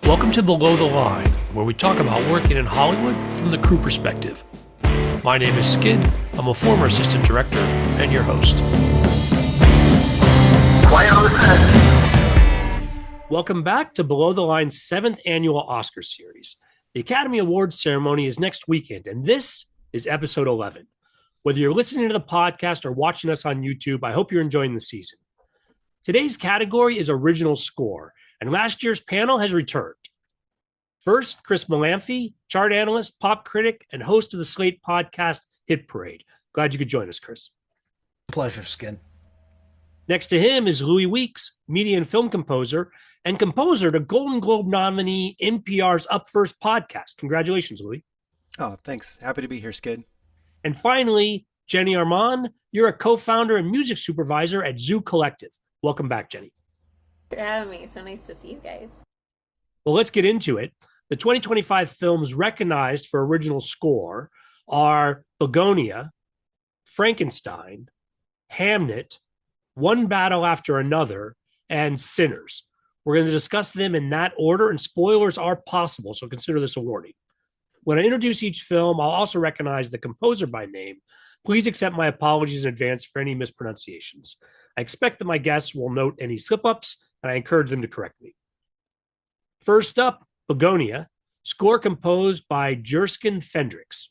Welcome to Below the Line, where we talk about working in Hollywood from the crew perspective. My name is Skid. I'm a former assistant director and your host. Quiet on the set. Welcome back to Below the Line's 7th annual Oscar series. The Academy Awards ceremony is next weekend, and this is episode 11. Whether you're listening to the podcast or watching us on YouTube, I hope you're enjoying the season. Today's category is original score, and last year's panel has returned. First, Chris Molanphy, chart analyst, pop critic, and host of the Slate podcast Hit Parade. Glad you could join us, Chris. Pleasure, Skid. Next to him is Louis Weeks, media and film composer, and composer to Golden Globe nominee NPR's Up First podcast. Congratulations, Louis. Oh, thanks. Happy to be here, Skid. And finally, Jennie Armon, you're a co-founder and music supervisor at Zoo Collective. Welcome back, Jennie. Thanks for having me. So nice to see you guys. Well, let's get into it. The 2025 films recognized for original score are Bagonia, Frankenstein, Hamnet, One Battle After Another, and Sinners. We're going to discuss them in that order, and spoilers are possible, so consider this a warning. When I introduce each film, I'll also recognize the composer by name. Please accept my apologies in advance for any mispronunciations. I expect that my guests will note any slip-ups, and I encourage them to correct me. First up, Bagonia, score composed by Jerskin Fendrix.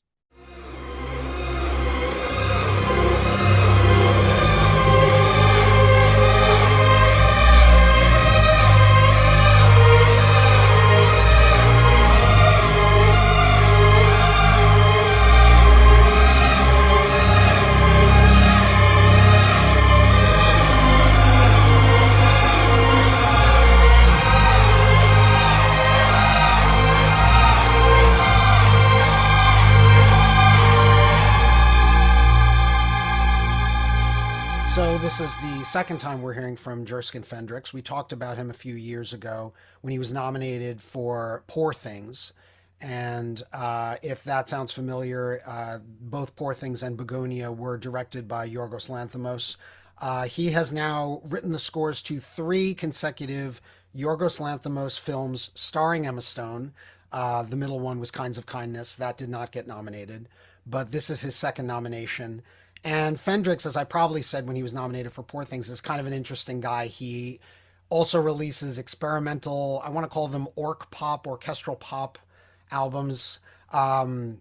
So this is the second time we're hearing from Jerskin Fendrix. We talked about him a few years ago when he was nominated for Poor Things. And if that sounds familiar, both Poor Things and Bagonia were directed by Yorgos Lanthimos. He has now written the scores to 3 consecutive Yorgos Lanthimos films starring Emma Stone. The middle one was Kinds of Kindness. That did not get nominated. But this is his second nomination. And Fendrix, as I probably said when he was nominated for Poor Things, is kind of an interesting guy. He also releases experimental, I want to call them orchestral pop albums.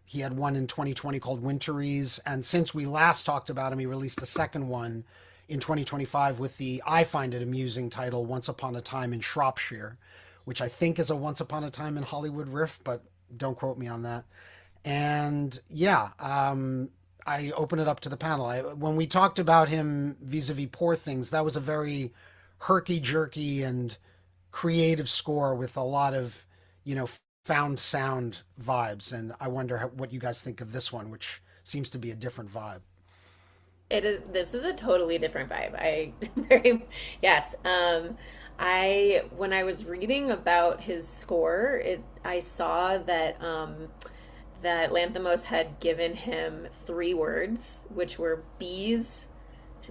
He had one in 2020 called Winteries. And since we last talked about him, he released the second one in 2025 with the, I find it amusing title, Once Upon a Time in Shropshire, which I think is a Once Upon a Time in Hollywood riff, but don't quote me on that. And yeah, I open it up to the panel. When we talked about him vis-a-vis Poor Things, that was a very herky-jerky and creative score with a lot of, found sound vibes. And I wonder what you guys think of this one, which seems to be a different vibe. This is a totally different vibe. Yes. When I was reading about his score, I saw that that Lanthimos had given him 3 words, which were bees,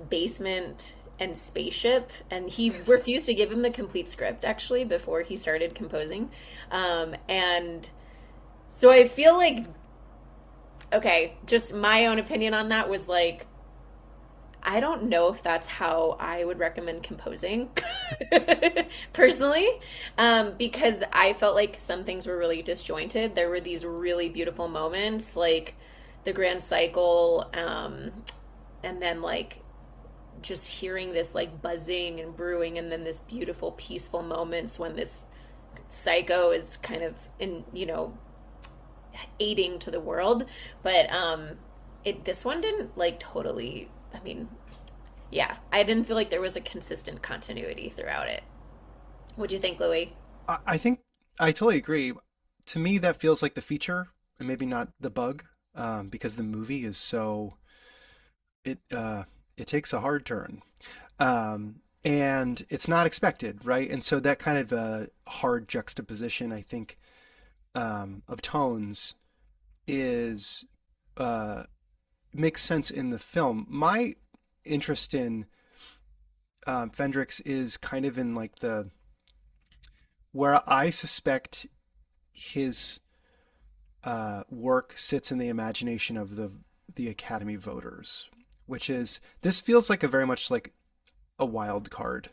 basement, and spaceship. And he refused to give him the complete script, actually, before he started composing. And so I feel like, okay, just my own opinion on that was like, I don't know if that's how I would recommend composing personally, because I felt like some things were really disjointed. There were these really beautiful moments, like the grand cycle, and then like just hearing this like buzzing and brewing, and then this beautiful peaceful moments when this psycho is kind of aiding to the world. But this one didn't like totally. I mean, yeah, I didn't feel like there was a consistent continuity throughout it. What'd you think, Louis? I think I totally agree. To me, that feels like the feature and maybe not the bug, because the movie is so, it takes a hard turn. And it's not expected, right? And so that kind of a hard juxtaposition, I think, of tones is makes sense in the film. My interest in Fendrix is kind of in like the where I suspect his work sits in the imagination of the Academy voters, which is this feels like a very much like a wild card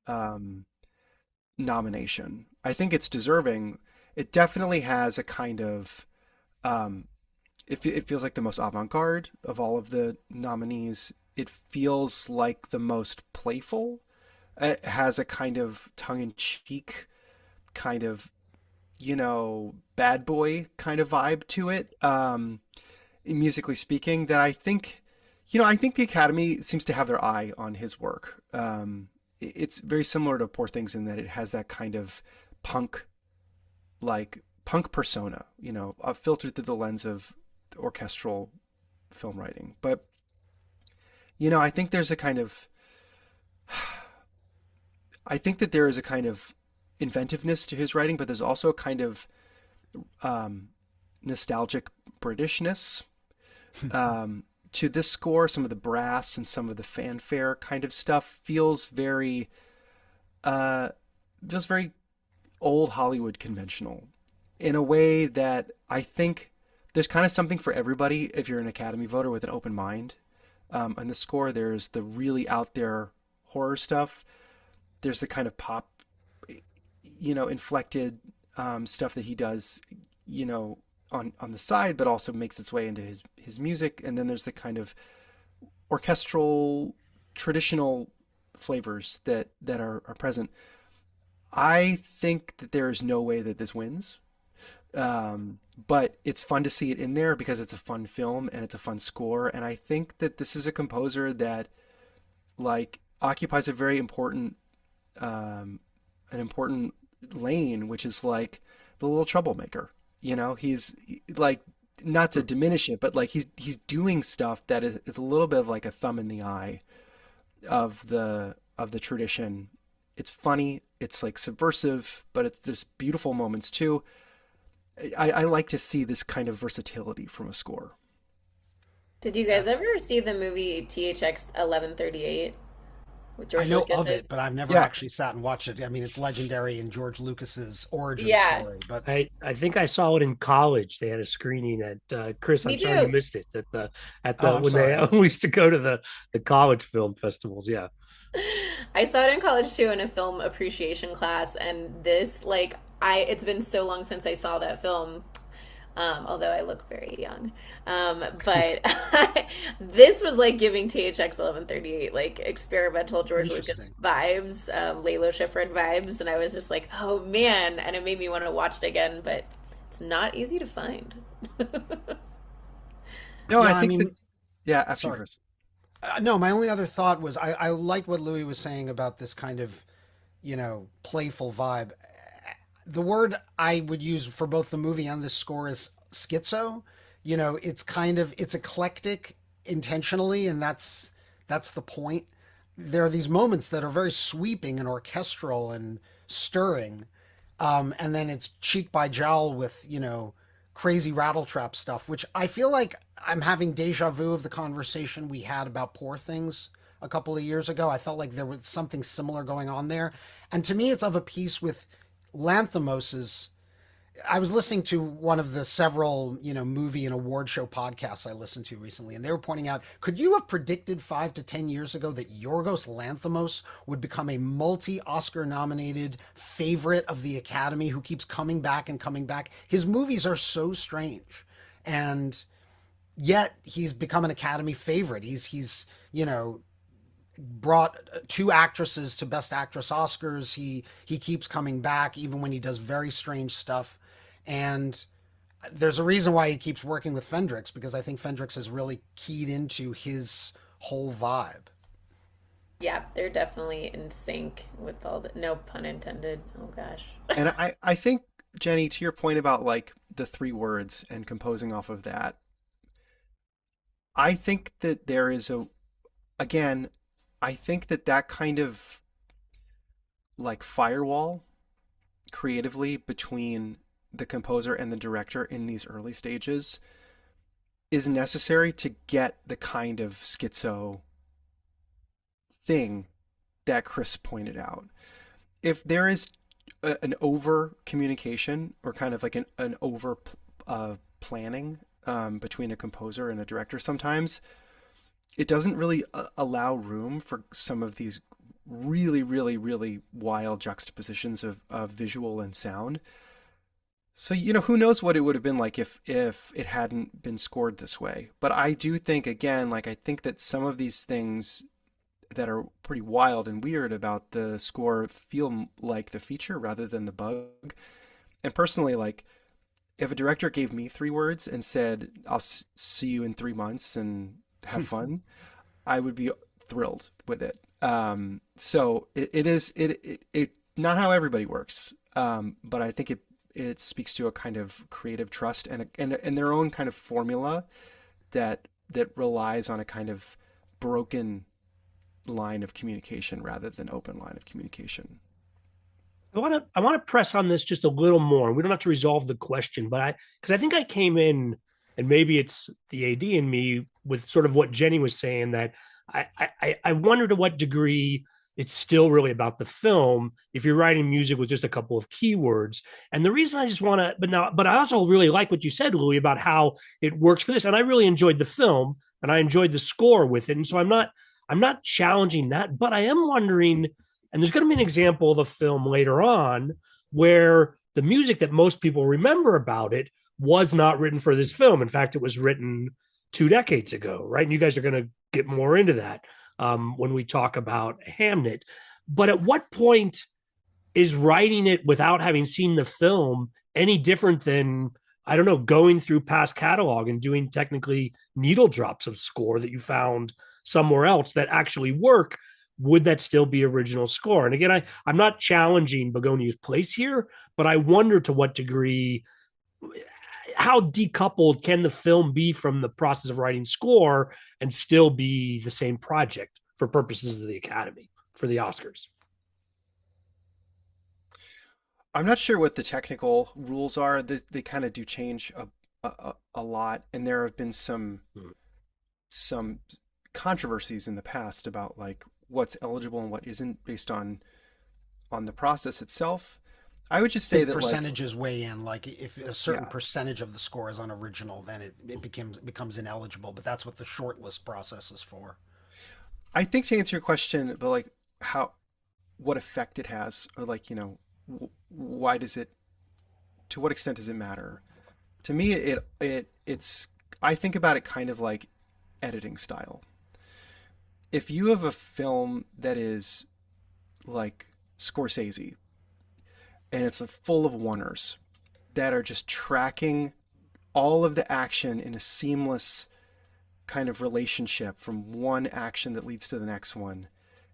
um, nomination. I think it's deserving. It definitely has a kind of it feels like the most avant-garde of all of the nominees. It feels like the most playful. It has a kind of tongue-in-cheek kind of, bad boy kind of vibe to it, musically speaking, that I think the Academy seems to have their eye on his work. It's very similar to Poor Things in that it has that kind of punk, like punk persona, filtered through the lens of orchestral film writing. But, I think there's a kind of, I think that there is a kind of inventiveness to his writing, but there's also a kind of nostalgic Britishness to this score. Some of the brass and some of the fanfare kind of stuff feels very old Hollywood conventional in a way that I think there's kind of something for everybody if you're an Academy voter with an open mind. In the score, there's the really out there horror stuff. There's the kind of pop, inflected stuff that he does, on the side, but also makes its way into his music. And then there's the kind of orchestral, traditional flavors that are present. I think that there is no way that this wins. But it's fun to see it in there because it's a fun film and it's a fun score. And I think that this is a composer that like occupies a very important, an important lane, which is like the little troublemaker. He's like, not to diminish it, but like he's doing stuff that is a little bit of like a thumb in the eye of the tradition. It's funny, it's like subversive, but there's beautiful moments too. I like to see this kind of versatility from a score. Did you guys ever see the movie THX 1138 with I George know Lucas? of it, but I've never Yeah. actually sat and watched it. I mean, it's legendary in George Lucas's origin Yeah, story, but I think I saw it in college. They had a screening at Chris. me I'm sorry you too. missed it at oh, the I'm when sorry, I they missed we it. used to go to the college film festivals. Yeah. I saw it in college too in a film appreciation class, and this like it's been so long since I saw that film. Although I look very young. But this was like giving THX 1138 like experimental George Lucas Interesting. vibes, Lalo Schifrin vibes, and I was just like, oh man, and it made me want to watch it again, but it's not easy to find. No, Yeah, I I think that, mean, yeah, after you, sorry. Chris. No, my only other thought was I liked what Louis was saying about this kind of, playful vibe. The word I would use for both the movie and this score is schizo. It's eclectic intentionally, and that's the point. There are these moments that are very sweeping and orchestral and stirring, and then it's cheek by jowl with crazy rattletrap stuff, which I feel like I'm having deja vu of the conversation we had about Poor Things a couple of years ago. I felt like there was something similar going on there, and to me, it's of a piece with Lanthimos's. I was listening to one of the several, movie and award show podcasts I listened to recently, and they were pointing out, could you have predicted 5 to 10 years ago that Yorgos Lanthimos would become a multi-Oscar nominated favorite of the Academy who keeps coming back and coming back? His movies are so strange, and yet he's become an Academy favorite. He's brought 2 actresses to Best Actress Oscars. He keeps coming back even when he does very strange stuff. And there's a reason why he keeps working with Fendrix, because I think Fendrix has really keyed into his whole vibe. Yeah, they're definitely in sync with all the, no pun intended. Oh gosh. And I think, Jenny, to your point about like the 3 words and composing off of that, I think that there is again, I think that kind of like firewall creatively between the composer and the director in these early stages is necessary to get the kind of schizo thing that Chris pointed out. If there is an over communication, or kind of like an over planning between a composer and a director. Sometimes it doesn't really allow room for some of these really, really, really wild juxtapositions of visual and sound. So, who knows what it would have been like if it hadn't been scored this way. But I do think, again, like, I think that some of these things that are pretty wild and weird about the score feel like the feature rather than the bug. And personally, like, if a director gave me 3 words and said, I'll see you in 3 months and have fun, I would be thrilled with it. So it is not how everybody works. But I think it speaks to a kind of creative trust and their own kind of formula that relies on a kind of broken line of communication rather than open line of communication. I want to press on this just a little more. We don't have to resolve the question, but because I think I came in, and maybe it's the AD in me, with sort of what Jennie was saying, that I wonder to what degree it's still really about the film if you're writing music with just a couple of keywords. And the reason I just want to, but I also really like what you said, Louis, about how it works for this. And I really enjoyed the film and I enjoyed the score with it. And so I'm not challenging that, but I am wondering, and there's going to be an example of a film later on where the music that most people remember about it was not written for this film. In fact, it was written 2 decades ago, right? And you guys are going to get more into that when we talk about Hamnet. But at what point is writing it without having seen the film any different than, I don't know, going through past catalog and doing technically needle drops of score that you found somewhere else that actually work? Would that still be original score? And again, I'm not challenging Bagonia's place here, but I wonder to what degree, how decoupled can the film be from the process of writing score and still be the same project for purposes of the Academy, for the Oscars? I'm not sure what the technical rules are. They kind of do change a lot, and there have been some controversies in the past about like what's eligible and what isn't based on the process itself. I would just say that percentages weigh in. Like if a certain percentage of the score is unoriginal, then it becomes ineligible. But that's what the shortlist process is for. I think to answer your question, but like what effect it has, or like, why does it, to what extent does it matter? To me, it's I think about it kind of like editing style. If you have a film that is like Scorsese, and it's full of oneers that are just tracking all of the action in a seamless kind of relationship from one action that leads to the next one,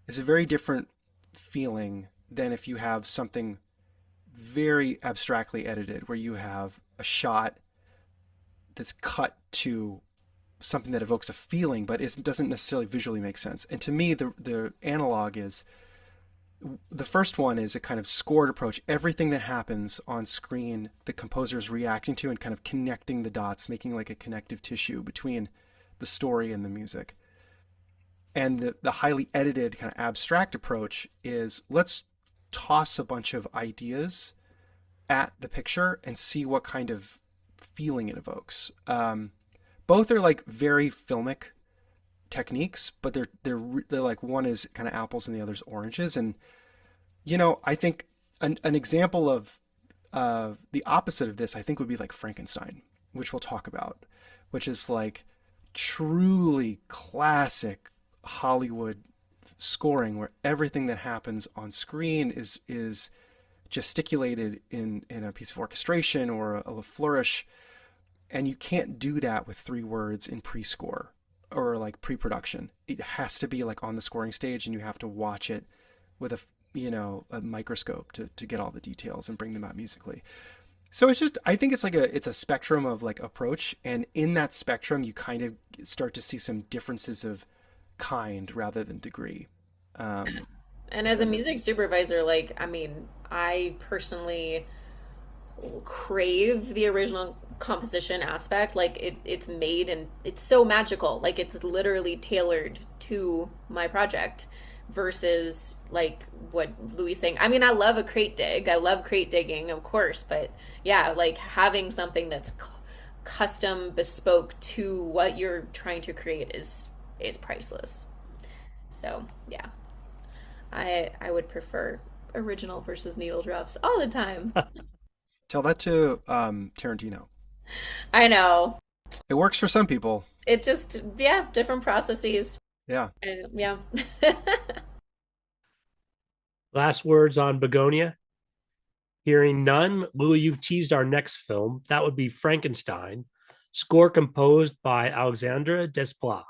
is a very different feeling than if you have something very abstractly edited where you have a shot that's cut to something that evokes a feeling but doesn't necessarily visually make sense. And to me, the analog is, the first one is a kind of scored approach. Everything that happens on screen, the composer is reacting to and kind of connecting the dots, making like a connective tissue between the story and the music. And the highly edited kind of abstract approach is, let's toss a bunch of ideas at the picture and see what kind of feeling it evokes. Both are like very filmic techniques, but they're like, one is kind of apples and the other's oranges. And I think an example of the opposite of this, I think, would be like Frankenstein, which we'll talk about, which is like truly classic Hollywood scoring, where everything that happens on screen is gesticulated in a piece of orchestration or a flourish. And you can't do that with 3 words in pre-score or like pre-production. It has to be like on the scoring stage, and you have to watch it with a microscope to get all the details and bring them out musically. So it's just, I think it's like it's a spectrum of like approach, and in that spectrum you kind of start to see some differences of kind rather than degree. And as a music supervisor, like, I mean, I personally crave the original composition aspect. Like it's made, and it's so magical. Like it's literally tailored to my project. versus like what Louis saying. I mean, I love a crate dig. I love crate digging, of course, but yeah, like having something that's custom bespoke to what you're trying to create is priceless. So, yeah. I would prefer original versus needle drops all the time. Tell that to Tarantino. I know. It works for some people. It just, yeah, different processes. Yeah. Yeah. Last words on Bagonia? Hearing none, Louis, you've teased our next film. That would be Frankenstein, score composed by Alexandre Desplat.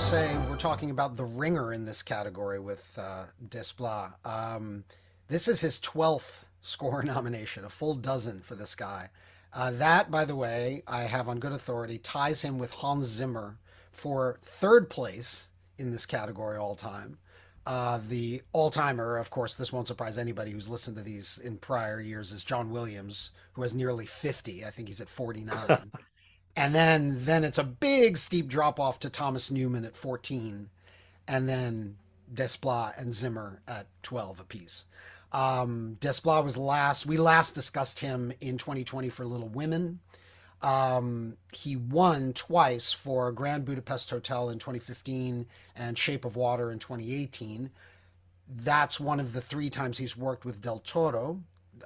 Say we're talking about the ringer in this category with Desplat. This is his 12th score nomination, a full dozen for this guy. That, by the way, I have on good authority, ties him with Hans Zimmer for third place in this category all time. The all-timer, of course, this won't surprise anybody who's listened to these in prior years, is John Williams, who has nearly 50. I think he's at 49. And then it's a big steep drop off to Thomas Newman at 14, and then Desplat and Zimmer at 12 apiece. Desplat was last. We last discussed him in 2020 for Little Women. He won twice for Grand Budapest Hotel in 2015 and Shape of Water in 2018. That's one of the 3 times he's worked with Del Toro.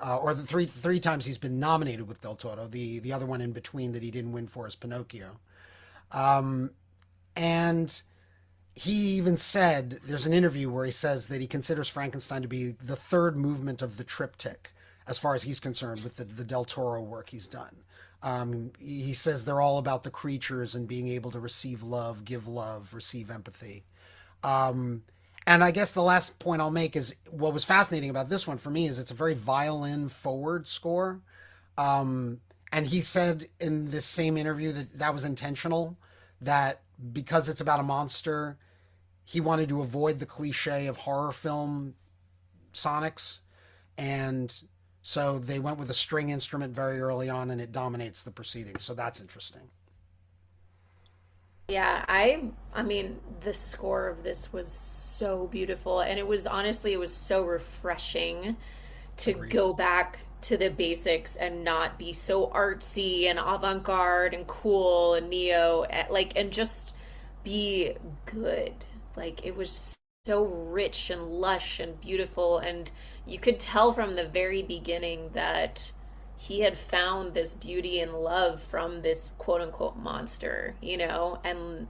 Or the three times he's been nominated with Del Toro. The other one in between that he didn't win for is Pinocchio. And he even said, there's an interview where he says that he considers Frankenstein to be the third movement of the triptych, as far as he's concerned, with the Del Toro work he's done. He says they're all about the creatures and being able to receive love, receive empathy. And I guess the last point I'll make is what was fascinating about this one for me is it's a very violin forward score. And he said in this same interview that was intentional, that because it's about a monster, he wanted to avoid the cliche of horror film sonics. And so they went with a string instrument very early on, and it dominates the proceedings. So that's interesting. Yeah, I mean, the score of this was so beautiful, and it was so refreshing to go back to the basics and not be so artsy and avant-garde and cool and neo, and just be good. Like, it was so rich and lush and beautiful, and you could tell from the very beginning that he had found this beauty and love from this quote unquote monster, and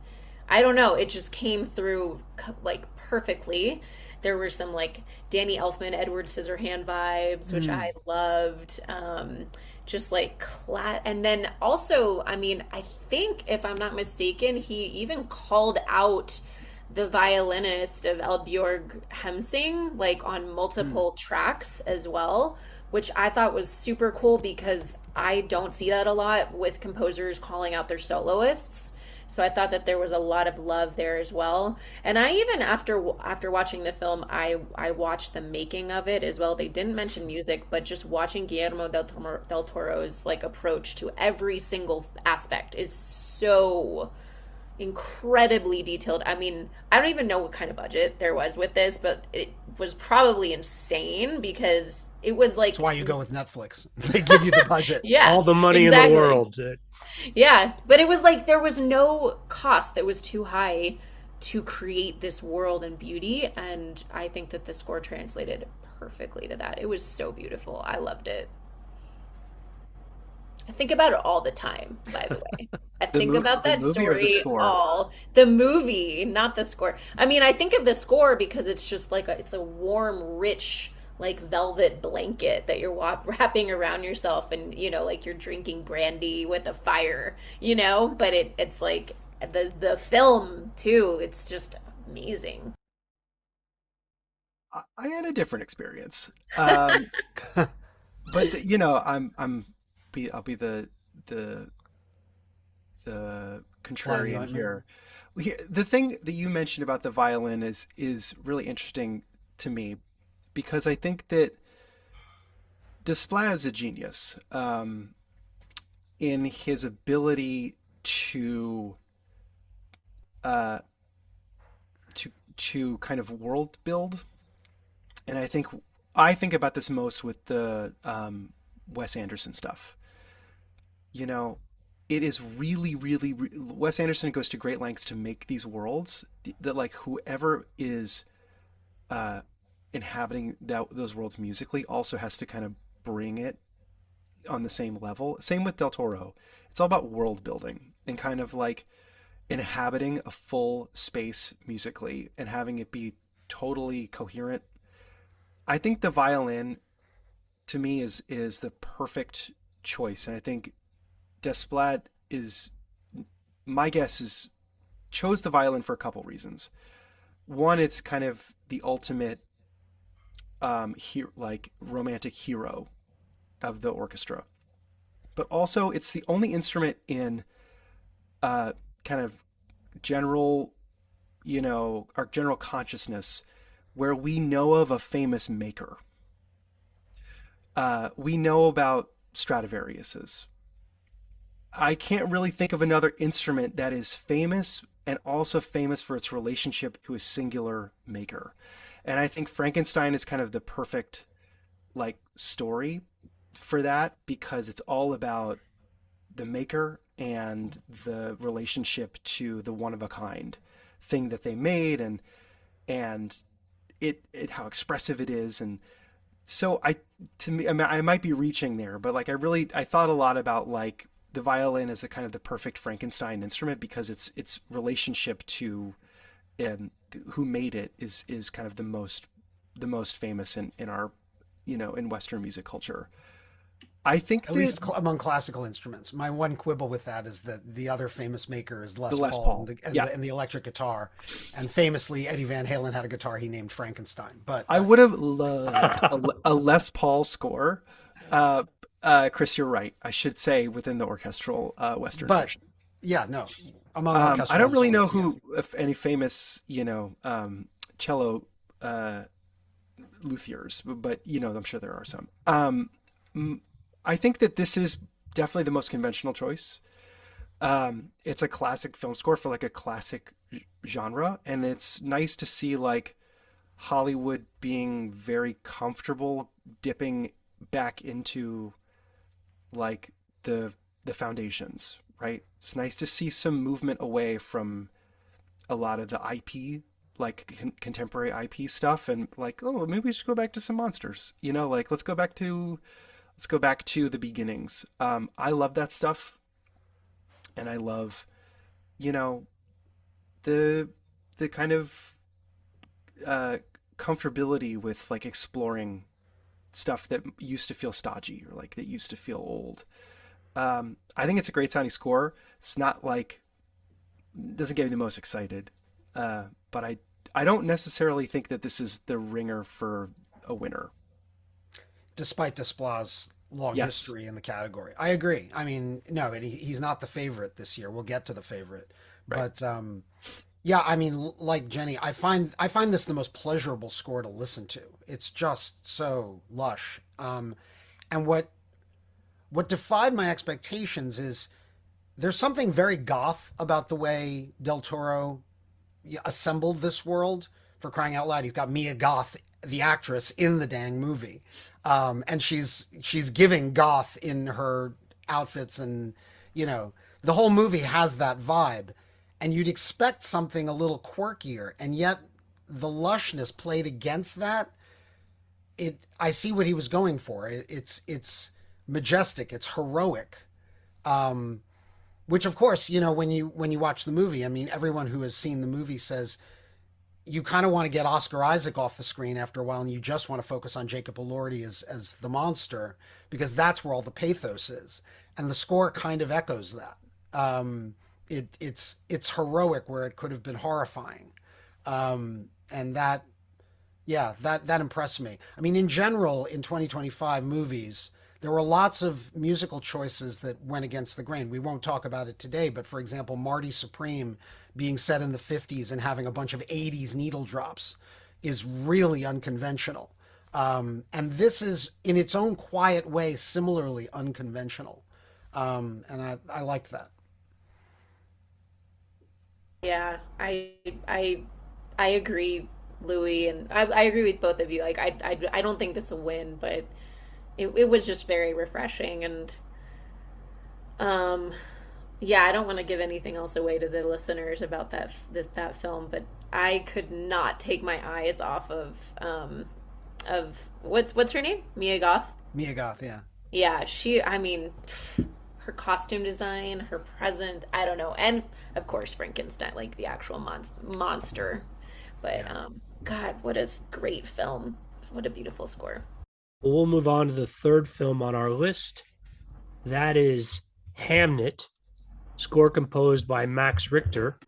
I don't know, it just came through like perfectly. There were some like Danny Elfman, Edward Scissorhand vibes, which I loved. Just like and then also, I mean, I think if I'm not mistaken, he even called out the violinist of Eldbjorg Hemsing, like on multiple tracks as well, which I thought was super cool because I don't see that a lot with composers calling out their soloists. So I thought that there was a lot of love there as well. And I even after watching the film, I watched the making of it as well. They didn't mention music, but just watching Guillermo del Toro's like approach to every single aspect is so incredibly detailed. I mean, I don't even know what kind of budget there was with this, but it was probably insane because it was like... That's why you go with Netflix. They give you the budget. Yeah, all the money exactly. in the world. Yeah, but it was like there was no cost that was too high to create this world and beauty, and I think that the score translated perfectly to that. It was so beautiful. I loved it. I think about it all the time, by the way. I think about that story all. The movie, not the score. I mean, I think of the score because it's just like it's a warm, rich, like velvet blanket that you're wrapping around yourself, and like you're drinking brandy with a fire, But it's like the film too. It's just amazing. I had a different experience. But I'll be the Flying the contrarian ointment. here. The thing that you mentioned about the violin is really interesting to me because I think that Desplat is a genius in his ability to uh, to kind of world build, and I think about this most with the Wes Anderson stuff. You know, it is Wes Anderson goes to great lengths to make these worlds that like whoever is uh, inhabiting those worlds musically also has to kind of bring it on the same level. Same with Del Toro. It's all about world building and kind of like inhabiting a full space musically and having it be totally coherent. I think the violin to me is the perfect choice, and I think Desplat is my guess is chose the violin for a couple reasons. One, it's kind of the ultimate like romantic hero of the orchestra, but also it's the only instrument in kind of general, our general consciousness where we know of a famous maker. We know about Stradivarius's. I can't really think of another instrument that is famous and also famous for its relationship to a singular maker. And I think Frankenstein is kind of the perfect like story for that because it's all about the maker and the relationship to the one of a kind thing that they made and it how expressive it is. And so to me, I mean, I might be reaching there, but like I thought a lot about like the violin as a kind of the perfect Frankenstein instrument because its relationship to who made it is kind of the most famous in our in Western music culture. I think At least among classical instruments. My one quibble with that is that the other famous maker is Les the Les Paul Paul, and yeah. the electric guitar. And famously, Eddie Van Halen had a guitar he named Frankenstein. But I would have loved a Les Paul score. Chris, you're right. I should say within the orchestral Western but version. yeah, no. Among I orchestral don't really know instruments, who, if any famous, cello luthiers, but I'm sure there are some. I think that this is definitely the most conventional choice. It's a classic film score for like a classic genre, and it's nice to see like Hollywood being very comfortable dipping back into like the foundations, right? It's nice to see some movement away from a lot of the IP, like contemporary IP stuff, and like, oh, maybe we should go back to some monsters. Like let's go back to the beginnings. I love that stuff, and I love, the the kind of uh, comfortability with like exploring stuff that used to feel stodgy or like that used to feel old. I think it's a great sounding score. It's not like doesn't get me the most excited, but I don't necessarily think that this is the ringer for a winner. despite Desplat's long Yes, history in the category. I agree. I mean, no, he's not the favorite this year. We'll get to the favorite. right. But yeah, I mean, like Jenny, I find this the most pleasurable score to listen to. It's just so lush. And what defied my expectations is there's something very goth about the way Del Toro assembled this world. For crying out loud, he's got Mia Goth, the actress, in the dang movie, and she's giving goth in her outfits, and the whole movie has that vibe, and you'd expect something a little quirkier, and yet the lushness played against that. I see what he was going for. It's majestic, it's heroic. Which of course, when you watch the movie, I mean, everyone who has seen the movie says you kind of want to get Oscar Isaac off the screen after a while, and you just want to focus on Jacob Elordi as the monster, because that's where all the pathos is, and the score kind of echoes that. It's heroic where it could have been horrifying, and that Yeah, that impressed me. I mean, in general, in 2025 movies, there were lots of musical choices that went against the grain. We won't talk about it today, but for example, Marty Supreme being set in the 50s and having a bunch of 80s needle drops is really unconventional. And this is, in its own quiet way, similarly unconventional. And I liked that. Yeah, I I agree, Louis, and I agree with both of you. Like I don't think this will win, but it was just very refreshing and um yeah, I don't want to give anything else away to the listeners about that film, but I could not take my eyes off of what's her name? Mia Goth. Mia Goth, yeah. Yeah, I mean, her costume design, her present, I don't know. And of course, Frankenstein, like the actual monster. But Yeah. God, what a great film. What a beautiful score. Well, we'll move on to the third film on our list. That is Hamnet, score composed by Max Richter.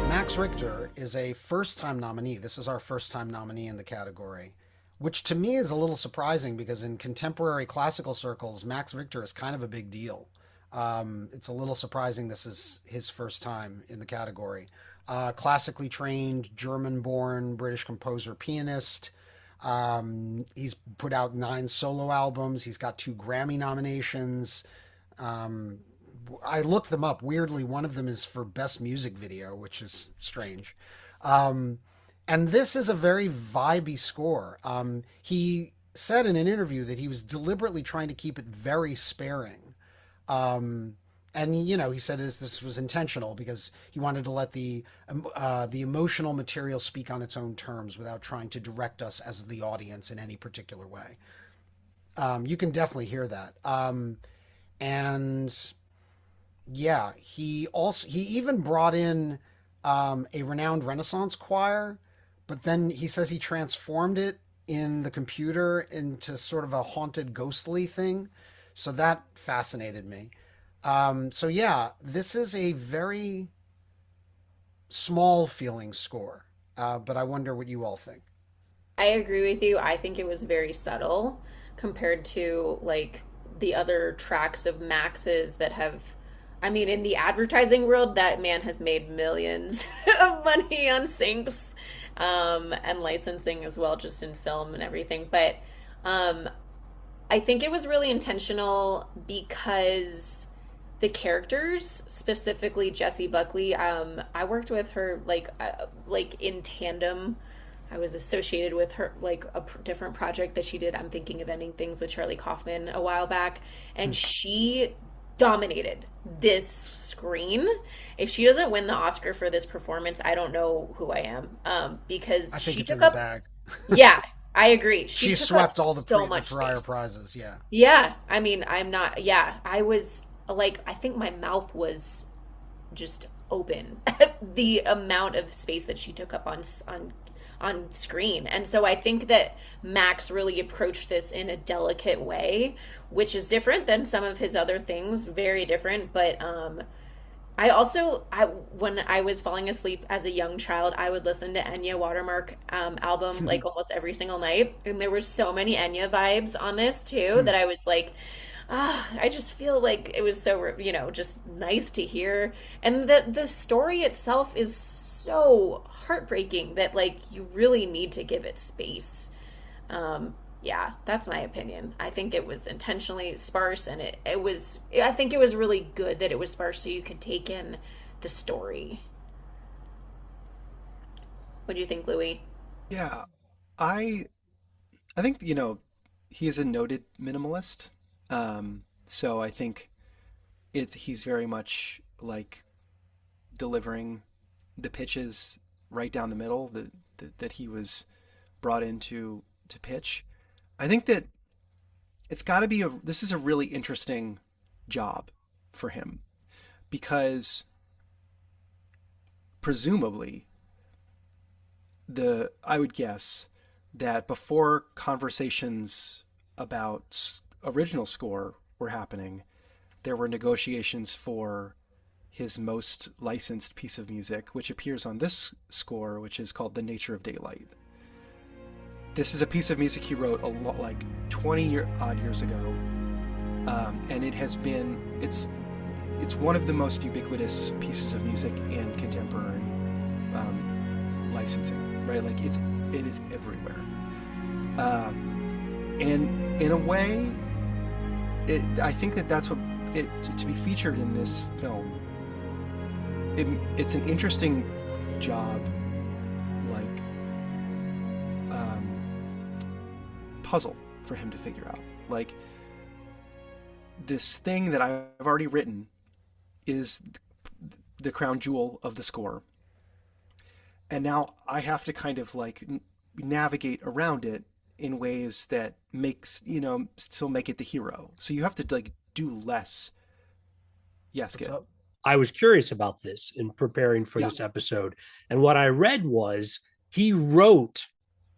Max Richter is a first time nominee. This is our first time nominee in the category, which to me is a little surprising because in contemporary classical circles, Max Richter is kind of a big deal. It's a little surprising this is his first time in the category. Classically trained, German born British composer, pianist. He's put out 9 solo albums. He's got 2 Grammy nominations. Um, I looked them up. Weirdly, one of them is for best music video, which is strange. Um, and this is a very vibey score. He said in an interview that he was deliberately trying to keep it very sparing. Um, and he said this was intentional because he wanted to let the emotional material speak on its own terms without trying to direct us as the audience in any particular way. You can definitely hear that. And yeah, he even brought in a renowned Renaissance choir, but then he says he transformed it in the computer into sort of a haunted, ghostly thing. So that fascinated me. So yeah, this is a very small feeling score, but I wonder what you all think. I agree with you. I think it was very subtle compared to like the other tracks of Max's that have, I mean, in the advertising world, that man has made millions of money on syncs and licensing as well, just in film and everything. But um, I think it was really intentional because the characters, specifically Jessie Buckley, I worked with her like in tandem. I was associated with her like a different project that she did. I'm thinking of Ending Things with Charlie Kaufman a while back, and she dominated this screen. If she doesn't win the Oscar for this performance, I don't know who I am. I Because think she it's in took the up. bag. Yeah, I agree. She She took up swept all so the much prior space. prizes. Yeah. Yeah, I mean, I'm not. Yeah, I was like, I think my mouth was just open the amount of space that she took up on screen. And so I think that Max really approached this in a delicate way, which is different than some of his other things, very different. But I when I was falling asleep as a young child, I would listen to Enya Watermark album like almost every single night, and there were so many Enya vibes on this too that I was like, ah, I just feel like it was so, just nice to hear. And the story itself is so heartbreaking that like you really need to give it space. Yeah, that's my opinion. I think it was intentionally sparse, and I think it was really good that it was sparse so you could take in the story. What do you think, Louis? Yeah, I I think he is a noted minimalist. So I think he's very much like delivering the pitches right down the middle that he was brought in to pitch. I think that it's got to be this is a really interesting job for him, because presumably I would guess that before conversations about original score were happening, there were negotiations for his most licensed piece of music, which appears on this score, which is called The Nature of Daylight. This is a piece of music he wrote like 20-odd years ago, and it's one of the most ubiquitous pieces of music in contemporary licensing, right? Like it is everywhere, and in a way, I think that's what to be featured in this film. It's an interesting job, like puzzle for him to figure out. Like, this thing that I've already written is the crown jewel of the score, and now I have to kind of like navigate around it in ways that makes, still make it the hero. So you have to like do less. Yes, Skip. I was curious about this in preparing for this episode, and what I read was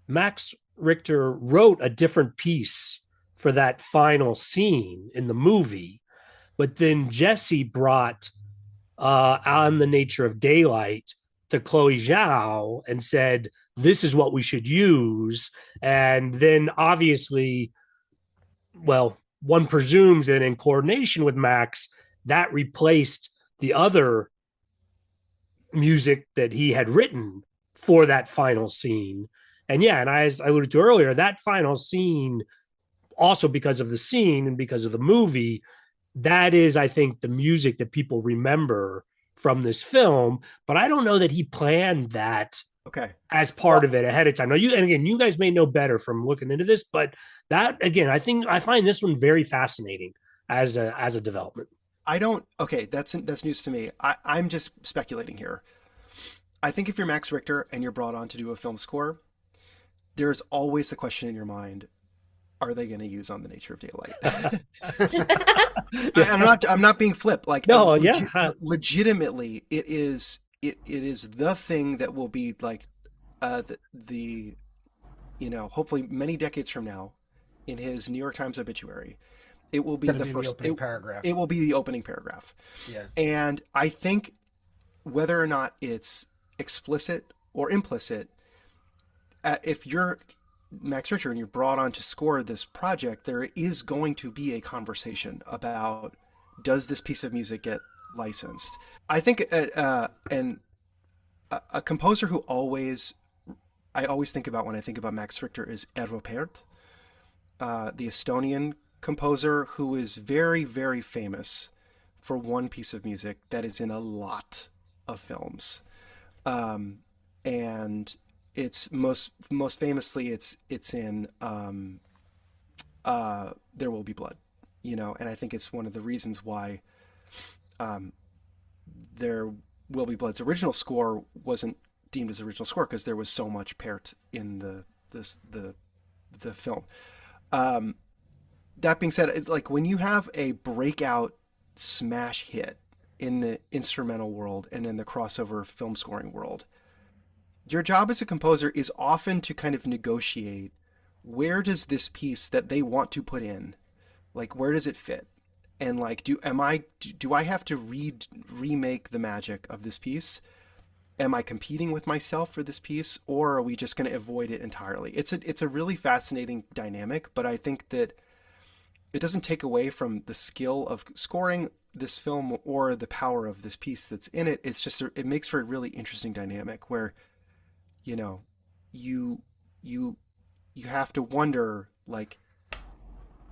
Max Richter wrote a different piece for that final scene in the movie, but then Jesse brought On the Nature of Daylight to Chloe Zhao and said, this is what we should use. And then obviously, well, one presumes that in coordination with Max, that replaced the other music that he had written for that final scene. And as I alluded to earlier, that final scene, also because of the scene and because of the movie, that is, I think, the music that people remember from this film. But I don't know that he planned that as part of it ahead of time. Now, you guys may know better from looking into this, but that, again, I find this one very fascinating as a development. That's news to me. I'm just speculating here. I think if you're Max Richter and you're brought on to do a film score, there's always the question in your mind, are they going to use On the Nature of Daylight? I'm not being flip. Like, no, legitimately, it is the thing that will be like the hopefully many decades from now, in his New York Times obituary, it will be the first opening paragraph. It will be the opening paragraph. Yeah. And I think whether or not it's explicit or implicit, if you're Max Richter and you're brought on to score this project, there is going to be a conversation about, does this piece of music get licensed? I think a composer who I always think about when I think about Max Richter is Ervo Pärt, the Estonian composer who is very, very famous for one piece of music that is in a lot of films. And it's most famously it's in There Will Be Blood, and I think it's one of the reasons why There Will Be Blood's original score wasn't deemed as original score, because there was so much Pärt in the film. That being said, like, when you have a breakout smash hit in the instrumental world and in the crossover film scoring world, your job as a composer is often to kind of negotiate, where does this piece that they want to put in, like, where does it fit? And like, do I have to remake the magic of this piece? Am I competing with myself for this piece, or are we just going to avoid it entirely? It's a really fascinating dynamic, but I think that it doesn't take away from the skill of scoring this film or the power of this piece that's in it. It's just, it makes for a really interesting dynamic where, you have to wonder, like,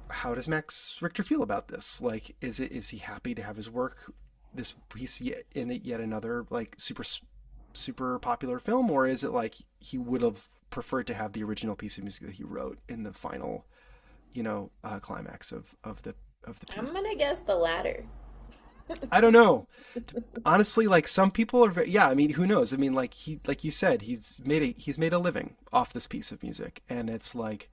how does Max Richter feel about this? Like, is he happy to have his work, this piece, yet another like super popular film, or is it like he would have preferred to have the original piece of music that he wrote in the final, climax of the piece? I'm gonna guess the latter. I don't know. Honestly, like some people are very, yeah, I mean, who knows? I mean, like like you said, he's made a living off this piece of music, and it's like,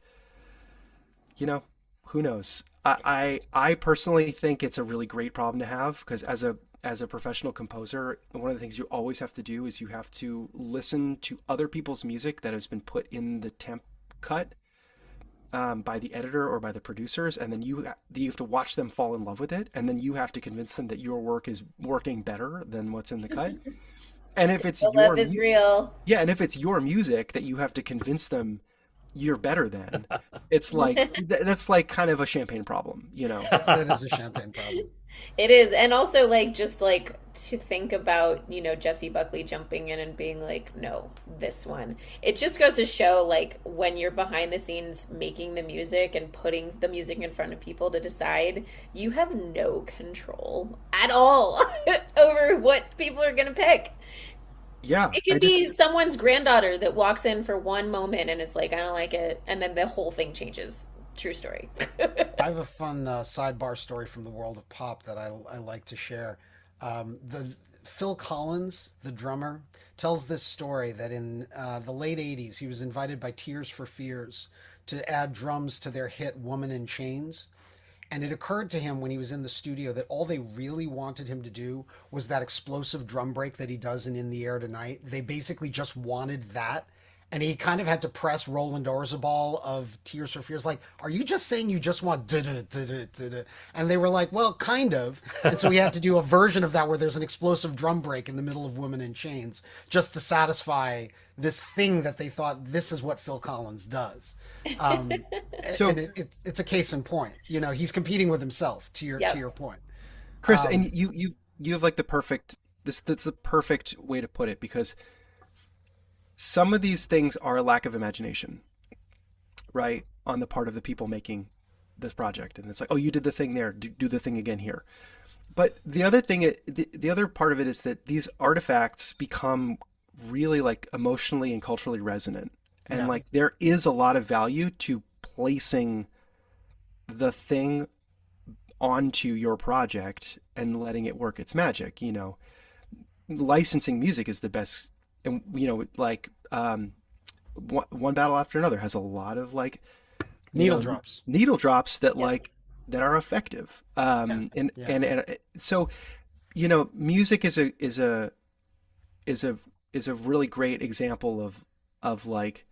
you know, who knows? I personally think it's a really great problem to have, because as a professional composer, one of the things you always have to do is you have to listen to other people's music that has been put in the temp cut by the editor or by the producers, and then you have to watch them fall in love with it, and then you have to convince them that your work is working better than what's in the cut. And if it's The love is real. yeah, and if it's your music that you have to convince them you're better than, it's like that's like kind of a champagne problem, you know. That is a champagne problem. It is. And also like just like to think about, Jesse Buckley jumping in and being like, no, this one. It just goes to show like when you're behind the scenes making the music and putting the music in front of people to decide, you have no control at all over what people are going to pick. Yeah, It could be someone's granddaughter that walks in for one moment and is like, I don't like it. And then the whole thing changes. True story. I have a fun sidebar story from the world of pop that I like to share. The Phil Collins, the drummer, tells this story that in the late 80s, he was invited by Tears for Fears to add drums to their hit Woman in Chains. And it occurred to him when he was in the studio that all they really wanted him to do was that explosive drum break that he does in the Air Tonight. They basically just wanted that. And he kind of had to press Roland Orzabal of Tears for Fears, like, are you just saying you just want da-da-da-da-da-da? And they were like, well, kind of. And so he had to do a version of that where there's an explosive drum break in the middle of Woman in Chains just to satisfy this thing that they thought this is what Phil Collins does. So and it's a case in point. He's competing with himself, to your point. Chris, and you have like that's the perfect way to put it, because some of these things are a lack of imagination, right, on the part of the people making this project. And it's like, oh, you did the thing there, do the thing again here. But the other thing, the other part of it is that these artifacts become really like emotionally and culturally resonant. And like there is a lot of value to placing the thing onto your project and letting it work its magic. Licensing music is the best. And like one battle after another has a lot of like needle drops that like that are effective. And so music is a really great example of like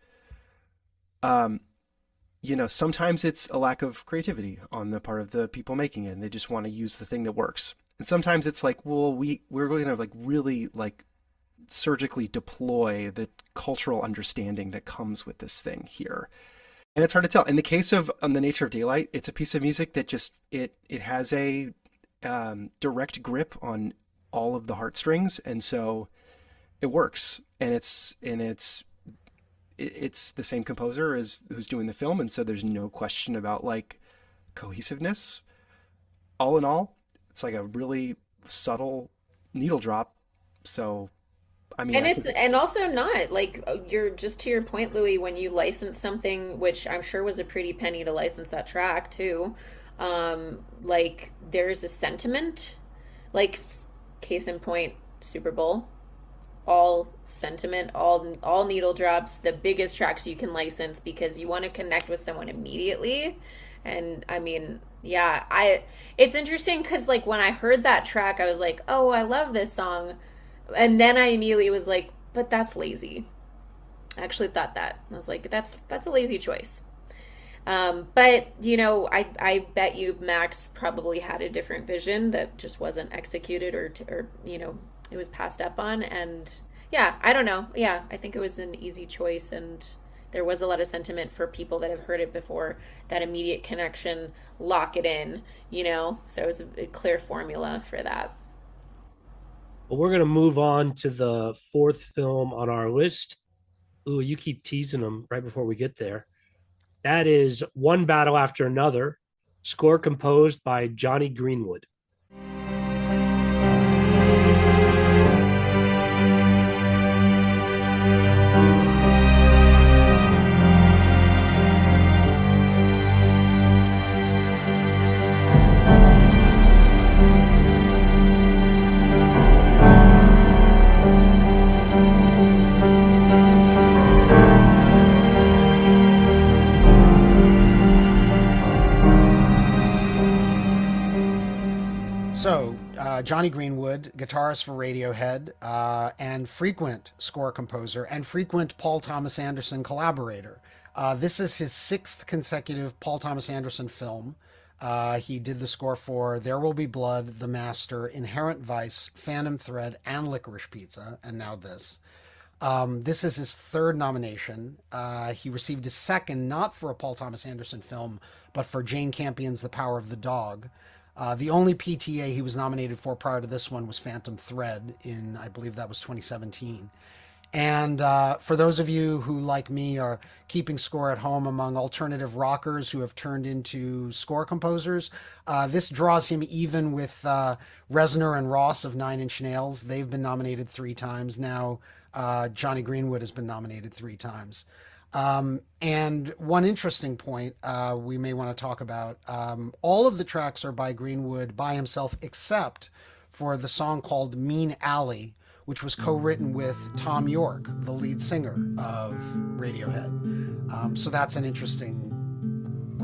sometimes it's a lack of creativity on the part of the people making it, and they just want to use the thing that works. And sometimes it's like, well, we're going to like really like surgically deploy the cultural understanding that comes with this thing here, and it's hard to tell. In the case of The Nature of Daylight, it's a piece of music that just it has a direct grip on all of the heartstrings, and so it works. And it's the same composer as who's doing the film, and so there's no question about like cohesiveness. All in all, it's like a really subtle needle drop. So I mean, and also not like you're just to your point, Louis, when you license something, which I'm sure was a pretty penny to license that track too. Like there's a sentiment, like case in point, Super Bowl, all sentiment, all needle drops, the biggest tracks you can license because you want to connect with someone immediately. And I mean, it's interesting because like when I heard that track, I was like, oh, I love this song. And then I immediately was like, but that's lazy. I actually thought that. I was like, that's a lazy choice. But, I bet you Max probably had a different vision that just wasn't executed or it was passed up on. And yeah, I don't know. Yeah, I think it was an easy choice. And there was a lot of sentiment for people that have heard it before, that immediate connection, lock it in, so it was a clear formula for that. Well, we're going to move on to the fourth film on our list. Ooh, you keep teasing them right before we get there. That is One Battle After Another, score composed by Johnny Greenwood. So, Johnny Greenwood, guitarist for Radiohead, and frequent score composer and frequent Paul Thomas Anderson collaborator. This is his sixth consecutive Paul Thomas Anderson film. He did the score for There Will Be Blood, The Master, Inherent Vice, Phantom Thread, and Licorice Pizza, and now this. This is his third nomination. He received his second, not for a Paul Thomas Anderson film, but for Jane Campion's The Power of the Dog. The only PTA he was nominated for prior to this one was Phantom Thread in, I believe that was 2017. And for those of you who, like me, are keeping score at home among alternative rockers who have turned into score composers, this draws him even with Reznor and Ross of Nine Inch Nails. They've been nominated 3 times. Now Johnny Greenwood has been nominated 3 times. And one interesting point we may want to talk about, all of the tracks are by Greenwood by himself except for the song called Mean Alley, which was co-written with Tom York, the lead singer of Radiohead. So that's an interesting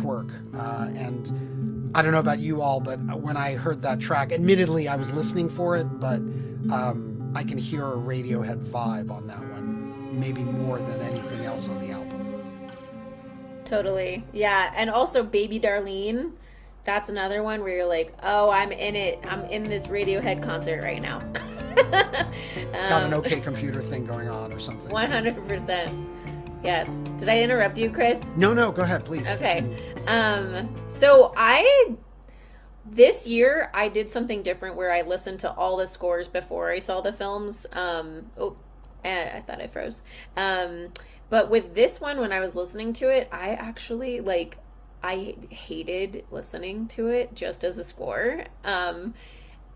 quirk. And I don't know about you all, but when I heard that track, admittedly I was listening for it, but I can hear a Radiohead vibe on that one, maybe more than anything else on the album. Totally. Yeah. And also Baby Darlene. That's another one where you're like, oh, I'm in it. I'm in this Radiohead concert right now. It's got an OK Computer thing going on or something. 100%. Yes. Did I interrupt you, Chris? No, go ahead, please. Okay. So this year I did something different where I listened to all the scores before I saw the films. I thought I froze. But with this one, when I was listening to it, I actually I hated listening to it just as a score.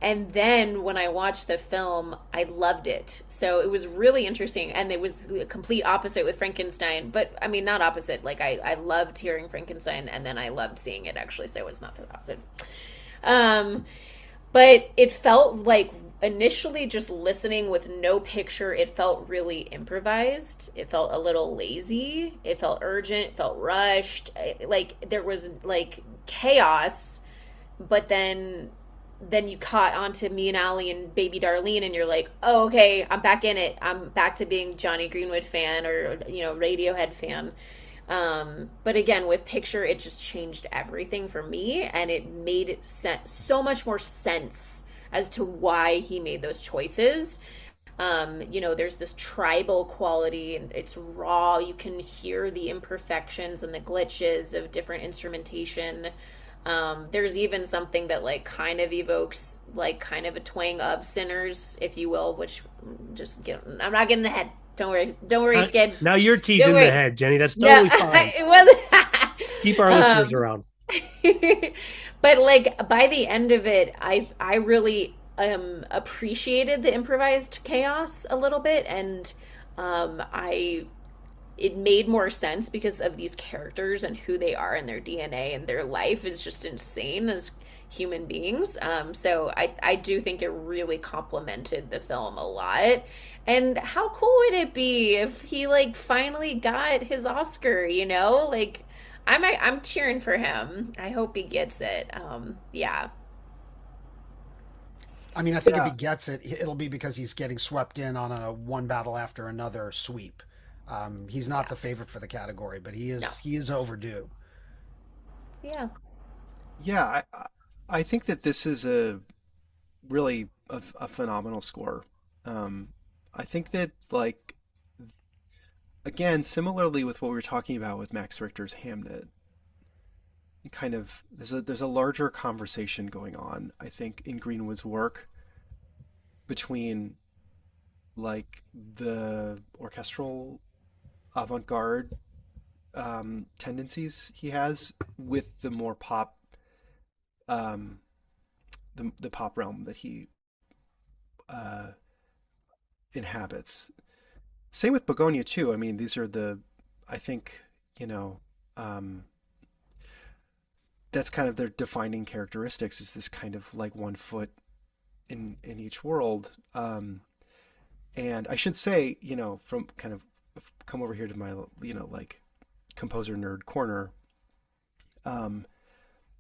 And then when I watched the film, I loved it. So it was really interesting. And it was the complete opposite with Frankenstein. But I mean, not opposite. Like I loved hearing Frankenstein and then I loved seeing it actually. So it's not the opposite. But it felt like initially just listening with no picture, it felt really improvised. It felt a little lazy. It felt urgent. It felt rushed. Like there was like chaos, but then you caught onto Me and Allie and Baby Darlene and you're like, oh, okay, I'm back in it. I'm back to being Johnny Greenwood fan or, Radiohead fan. But again, with picture, it just changed everything for me and it made it so much more sense as to why he made those choices. There's this tribal quality and it's raw. You can hear the imperfections and the glitches of different instrumentation. There's even something that kind of evokes kind of a twang of Sinners, if you will, which I'm not getting ahead. Don't worry, Skid. Now you're teasing the head, Jenny. That's totally fine. It wasn't. Keep our listeners around. But by the end of it, I really appreciated the improvised chaos a little bit, and it made more sense because of these characters and who they are and their DNA and their life is just insane as human beings. So I do think it really complemented the film a lot. And how cool would it be if he finally got his Oscar, I'm cheering for him. I hope he gets it. Yeah. I mean, I think if he gets it, it'll be because he's getting swept in on a one battle after another sweep. He's not the favorite for the category, but he is overdue. Yeah. Yeah, I think that this is a really a phenomenal score. I think that again, similarly with what we were talking about with Max Richter's Hamnet, kind of there's a larger conversation going on, I think, in Greenwood's work between the orchestral avant-garde tendencies he has with the more pop the pop realm that he inhabits. Same with Bagonia too. I mean, these are I think, that's kind of their defining characteristics, is this kind of one foot in each world. And I should say, from kind of come over here to my, composer nerd corner.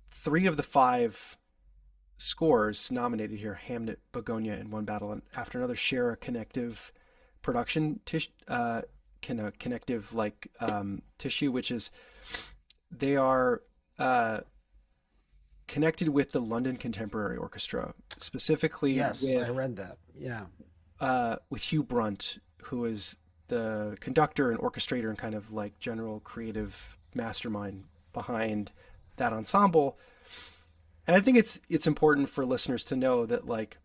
3 of the 5 scores nominated here, Hamnet, Bagonia, and One Battle After Another, share a connective production connective tissue, which is they are connected with the London Contemporary Orchestra, specifically. Yes, I read that. Yeah. With Hugh Brunt, who is the conductor and orchestrator and kind of like general creative mastermind behind that ensemble. And I think it's important for listeners to know that, like,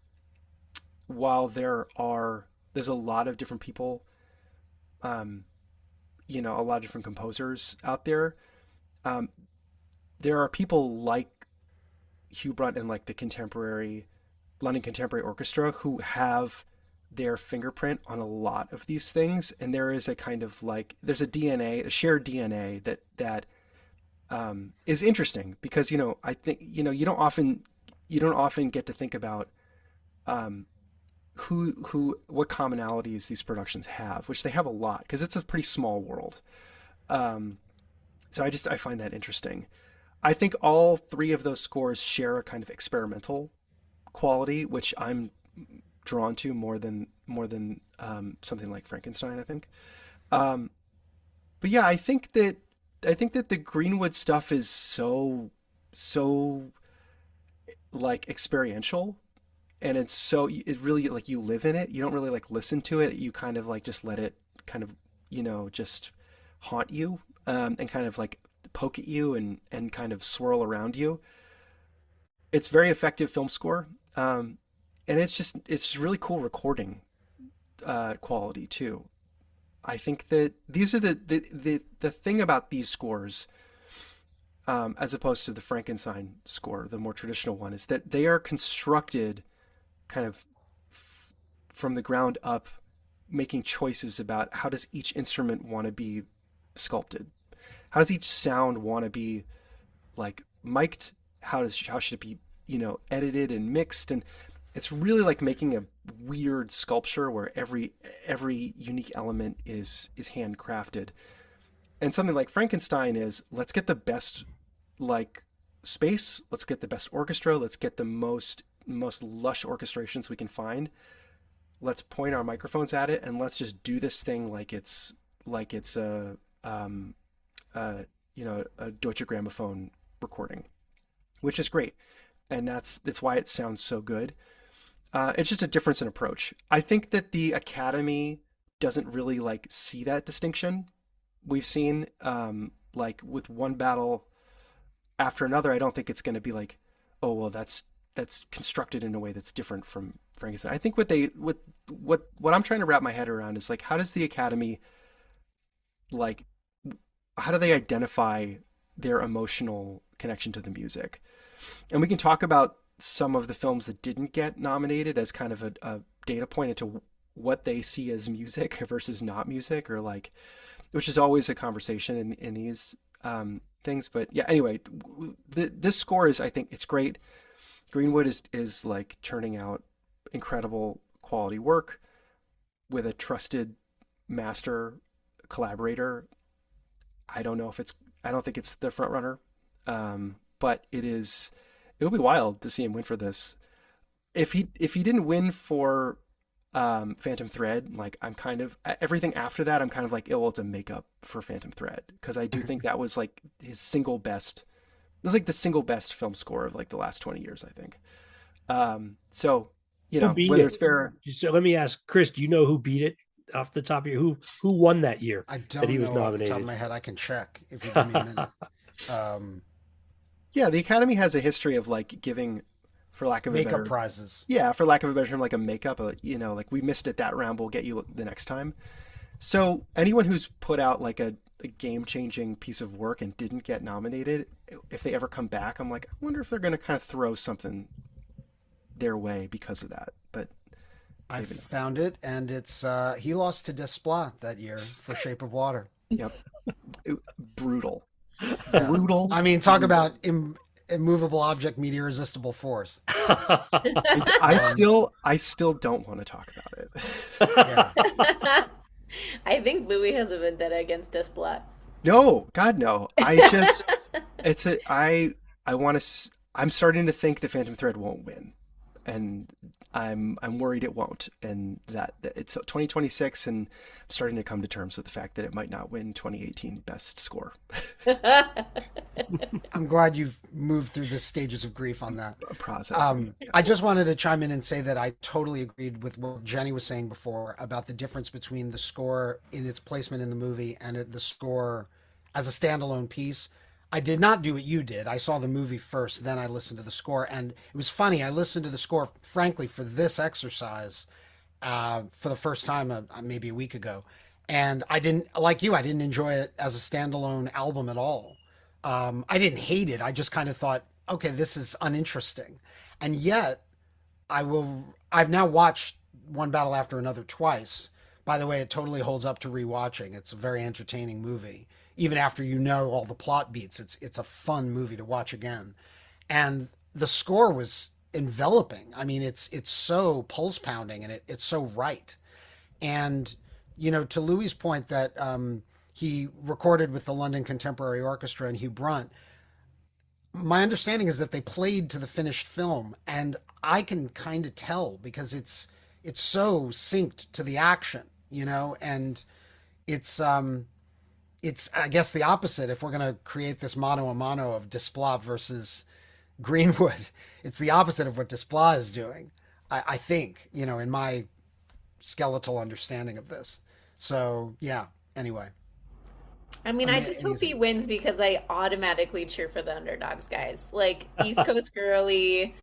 while there's a lot of different people, a lot of different composers out there, there are people like Hugh Brunt and like the London Contemporary Orchestra who have their fingerprint on a lot of these things. And there is a kind of like, there's a shared DNA that is interesting because, I think, you don't often get to think about what commonalities these productions have, which they have a lot because it's a pretty small world. So I find that interesting. I think all three of those scores share a kind of experimental quality, which I'm drawn to more than something like Frankenstein, I think. But yeah, I think that the Greenwood stuff is so like experiential, and it really, like, you live in it. You don't really like listen to it. You kind of like just let it kind of, just haunt you, and kind of like poke at you and kind of swirl around you. It's very effective film score. And it's really cool recording quality too. I think that these are the thing about these scores, as opposed to the Frankenstein score, the more traditional one, is that they are constructed kind of from the ground up, making choices about how does each instrument want to be sculpted, how does each sound want to be like mic'd, how should it be edited and mixed, and it's really like making a weird sculpture where every unique element is handcrafted. And something like Frankenstein is, let's get the best like space, let's get the best orchestra, let's get the most lush orchestrations we can find. Let's point our microphones at it and let's just do this thing like it's a Deutsche Grammophon recording, which is great. And that's why it sounds so good. It's just a difference in approach. I think that the Academy doesn't really like see that distinction. We've seen like with One Battle After Another, I don't think it's going to be like, oh well, that's constructed in a way that's different from Frankenstein. I think what I'm trying to wrap my head around is like, how does the Academy, like, how do they identify their emotional connection to the music? And we can talk about some of the films that didn't get nominated as kind of a data point into what they see as music versus not music, or like, which is always a conversation in these things. But yeah, anyway, this score is, I think it's great. Greenwood is like churning out incredible quality work with a trusted master collaborator. I don't think it's the front runner. But it'll be wild to see him win for this. If he didn't win for Phantom Thread, like, I'm kind of, everything after that, I'm kind of like, oh, well, it's a makeup for Phantom Thread, because I do think that was like his single best. It was like the single best film score of like the last 20 years, I think. So whether it's fair. So let me ask Chris, do you know who beat it off the top of your, who won that year? I don't that he was know nominated? off the top of my head. I can check if you give me a minute. Yeah, the Academy has a history of like giving, for lack of a makeup better, prizes. Yeah, for lack of a better term, like a makeup. Like, we missed it that round, we'll get you the next time. So anyone who's put out like a game-changing piece of work and didn't get nominated, if they ever come back, I'm like, I wonder if they're going to kind of throw something their way because of that. But I found it, and it's he lost to Desplat that year for Shape of Water. Yep. Brutal. Yeah. Brutal. I mean, talk about immovable object, media resistible force. I still don't want to talk about it. Yeah. I think Louis has a vendetta against Desplat. No, God, no. I want to. I'm starting to think the Phantom Thread won't win, and I'm worried it won't, and that it's 2026, and I'm starting to come to terms with the fact that it might not win 2018 Best Score I'm glad you've moved through the stages of grief on that. process. I just wanted to chime in and say that I totally agreed with what Jenny was saying before about the difference between the score in its placement in the movie and the score as a standalone piece. I did not do what you did. I saw the movie first, then I listened to the score. And it was funny. I listened to the score, frankly, for this exercise for the first time maybe a week ago. And I didn't, like you, I didn't enjoy it as a standalone album at all. I didn't hate it. I just kind of thought, okay, this is uninteresting. And yet, I've now watched One Battle After Another twice. By the way, it totally holds up to rewatching. It's a very entertaining movie. Even after you know all the plot beats, it's a fun movie to watch again. And the score was enveloping. I mean, it's so pulse pounding and it's so right. And, you know, to Louis's point that he recorded with the London Contemporary Orchestra and Hugh Brunt, my understanding is that they played to the finished film, and I can kind of tell because it's so synced to the action, you know, and it's I guess the opposite. If we're going to create this mano a mano of Desplat versus Greenwood, it's the opposite of what Desplat is doing. I think, you know, in my skeletal understanding of this. So yeah. Anyway. I mean, I just hope he wins because I automatically cheer for the underdogs, guys. Like East Coast Girly,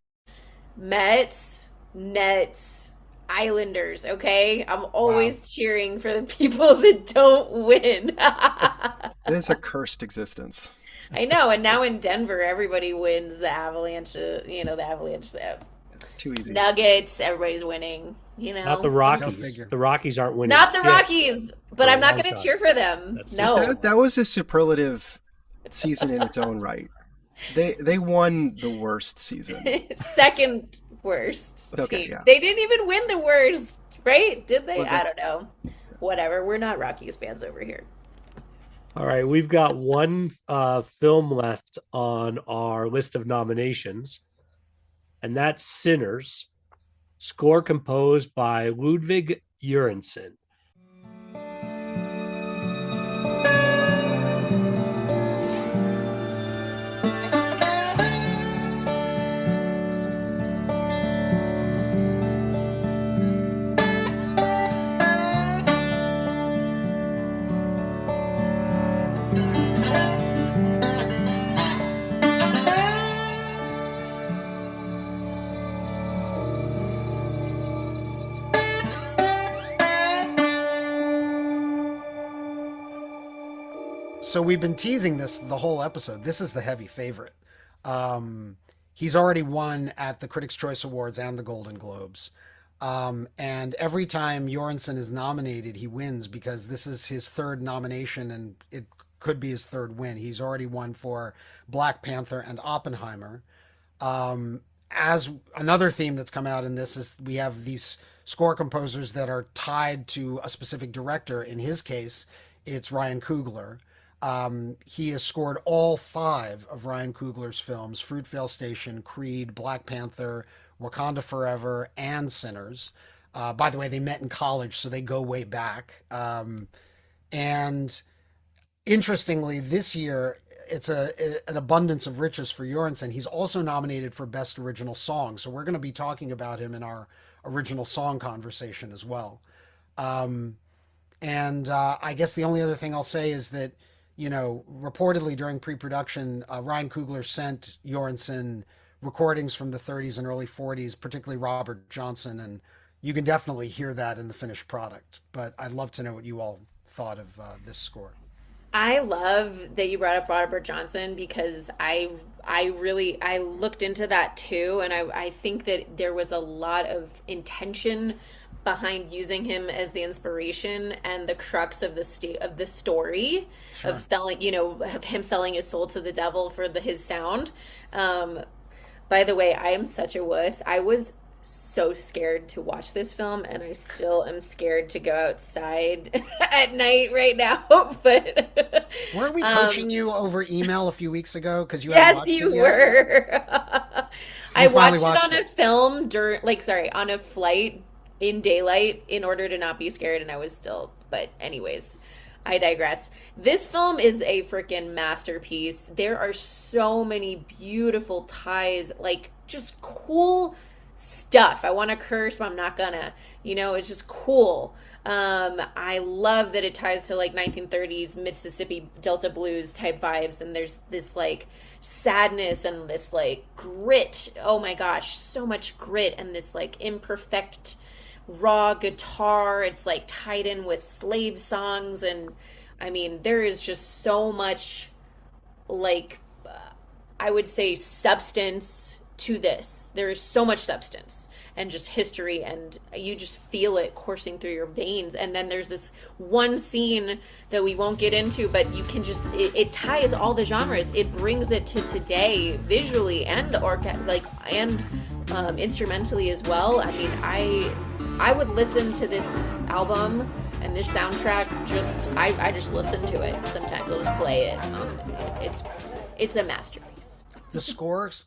Mets, Nets, Islanders, okay? I'm always cheering for the people that don't win. It is a cursed existence. I know, and now in Denver, everybody wins the Avalanche, you know, the Avalanche. It's too easy. Nuggets, everybody's winning, you know? Not the Rockies. The Rockies aren't winning. Not the shit. Rockies, but For a I'm not long going to time. cheer for them. That's No. That was a superlative season in its own right. They won the worst season. Second worst Okay, team. yeah. They didn't even win the worst, right? Did they? Well, I don't know. Whatever. We're not Rockies fans over here. All right, we've got one film left on our list of nominations, and that's Sinners, score composed by Ludwig Göransson. So we've been teasing this the whole episode. This is the heavy favorite. He's already won at the Critics' Choice Awards and the Golden Globes. And every time Göransson is nominated, he wins because this is his third nomination and it could be his third win. He's already won for Black Panther and Oppenheimer. As another theme that's come out in this is we have these score composers that are tied to a specific director. In his case, it's Ryan Coogler. He has scored all 5 of Ryan Coogler's films: Fruitvale Station, Creed, Black Panther, Wakanda Forever, and Sinners. By the way, they met in college, so they go way back. And interestingly, this year, it's an abundance of riches for Göransson. He's also nominated for Best Original Song, so we're going to be talking about him in our original song conversation as well. And I guess the only other thing I'll say is that, you know, reportedly during pre-production, Ryan Coogler sent Göransson recordings from the 30s and early 40s, particularly Robert Johnson, and you can definitely hear that in the finished product. But I'd love to know what you all thought of this score. I love that you brought up Robert Johnson because I looked into that too, and I think that there was a lot of intention behind using him as the inspiration and the crux of the story Sure. of selling, you know, of him selling his soul to the devil for his sound. By the way, I am such a wuss. I was so scared to watch this film, and I still am scared to go outside at night right now. But Weren't we coaching you over email a few weeks ago because you hadn't yes, watched it you yet? were. I finally watched it watched on it. a film during, like, sorry, on a flight in daylight in order to not be scared, and I was still. But anyways, I digress. This film is a freaking masterpiece. There are so many beautiful ties, like just cool stuff. I want to curse, but I'm not gonna. It's just cool. I love that it ties to like 1930s Mississippi Delta blues type vibes, and there's this like sadness and this like grit. Oh my gosh, so much grit and this like imperfect raw guitar. It's like tied in with slave songs, and I mean there is just so much like I would say substance to this. There is so much substance and just history, and you just feel it coursing through your veins. And then there's this one scene that we won't get into, but you can just it ties all the genres. It brings it to today visually and instrumentally as well. I mean, I would listen to this album and this soundtrack. I just listen to it sometimes. I'll just play it. It's a masterpiece. The scores,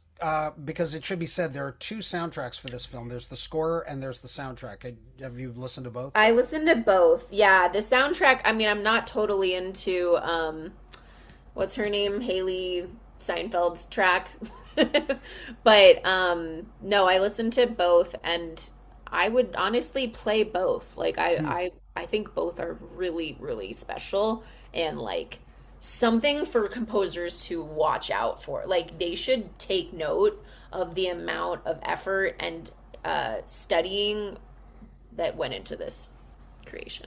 because it should be said, there are two soundtracks for this film. There's the score and there's the soundtrack. Have you listened to both? I listened to both. Yeah, the soundtrack, I mean, I'm not totally into, what's her name? Haley Seinfeld's track. But, no, I listened to both, and I would honestly play both. Like, I think both are really, really special, and, like, something for composers to watch out for. Like, they should take note of the amount of effort and studying that went into this creation.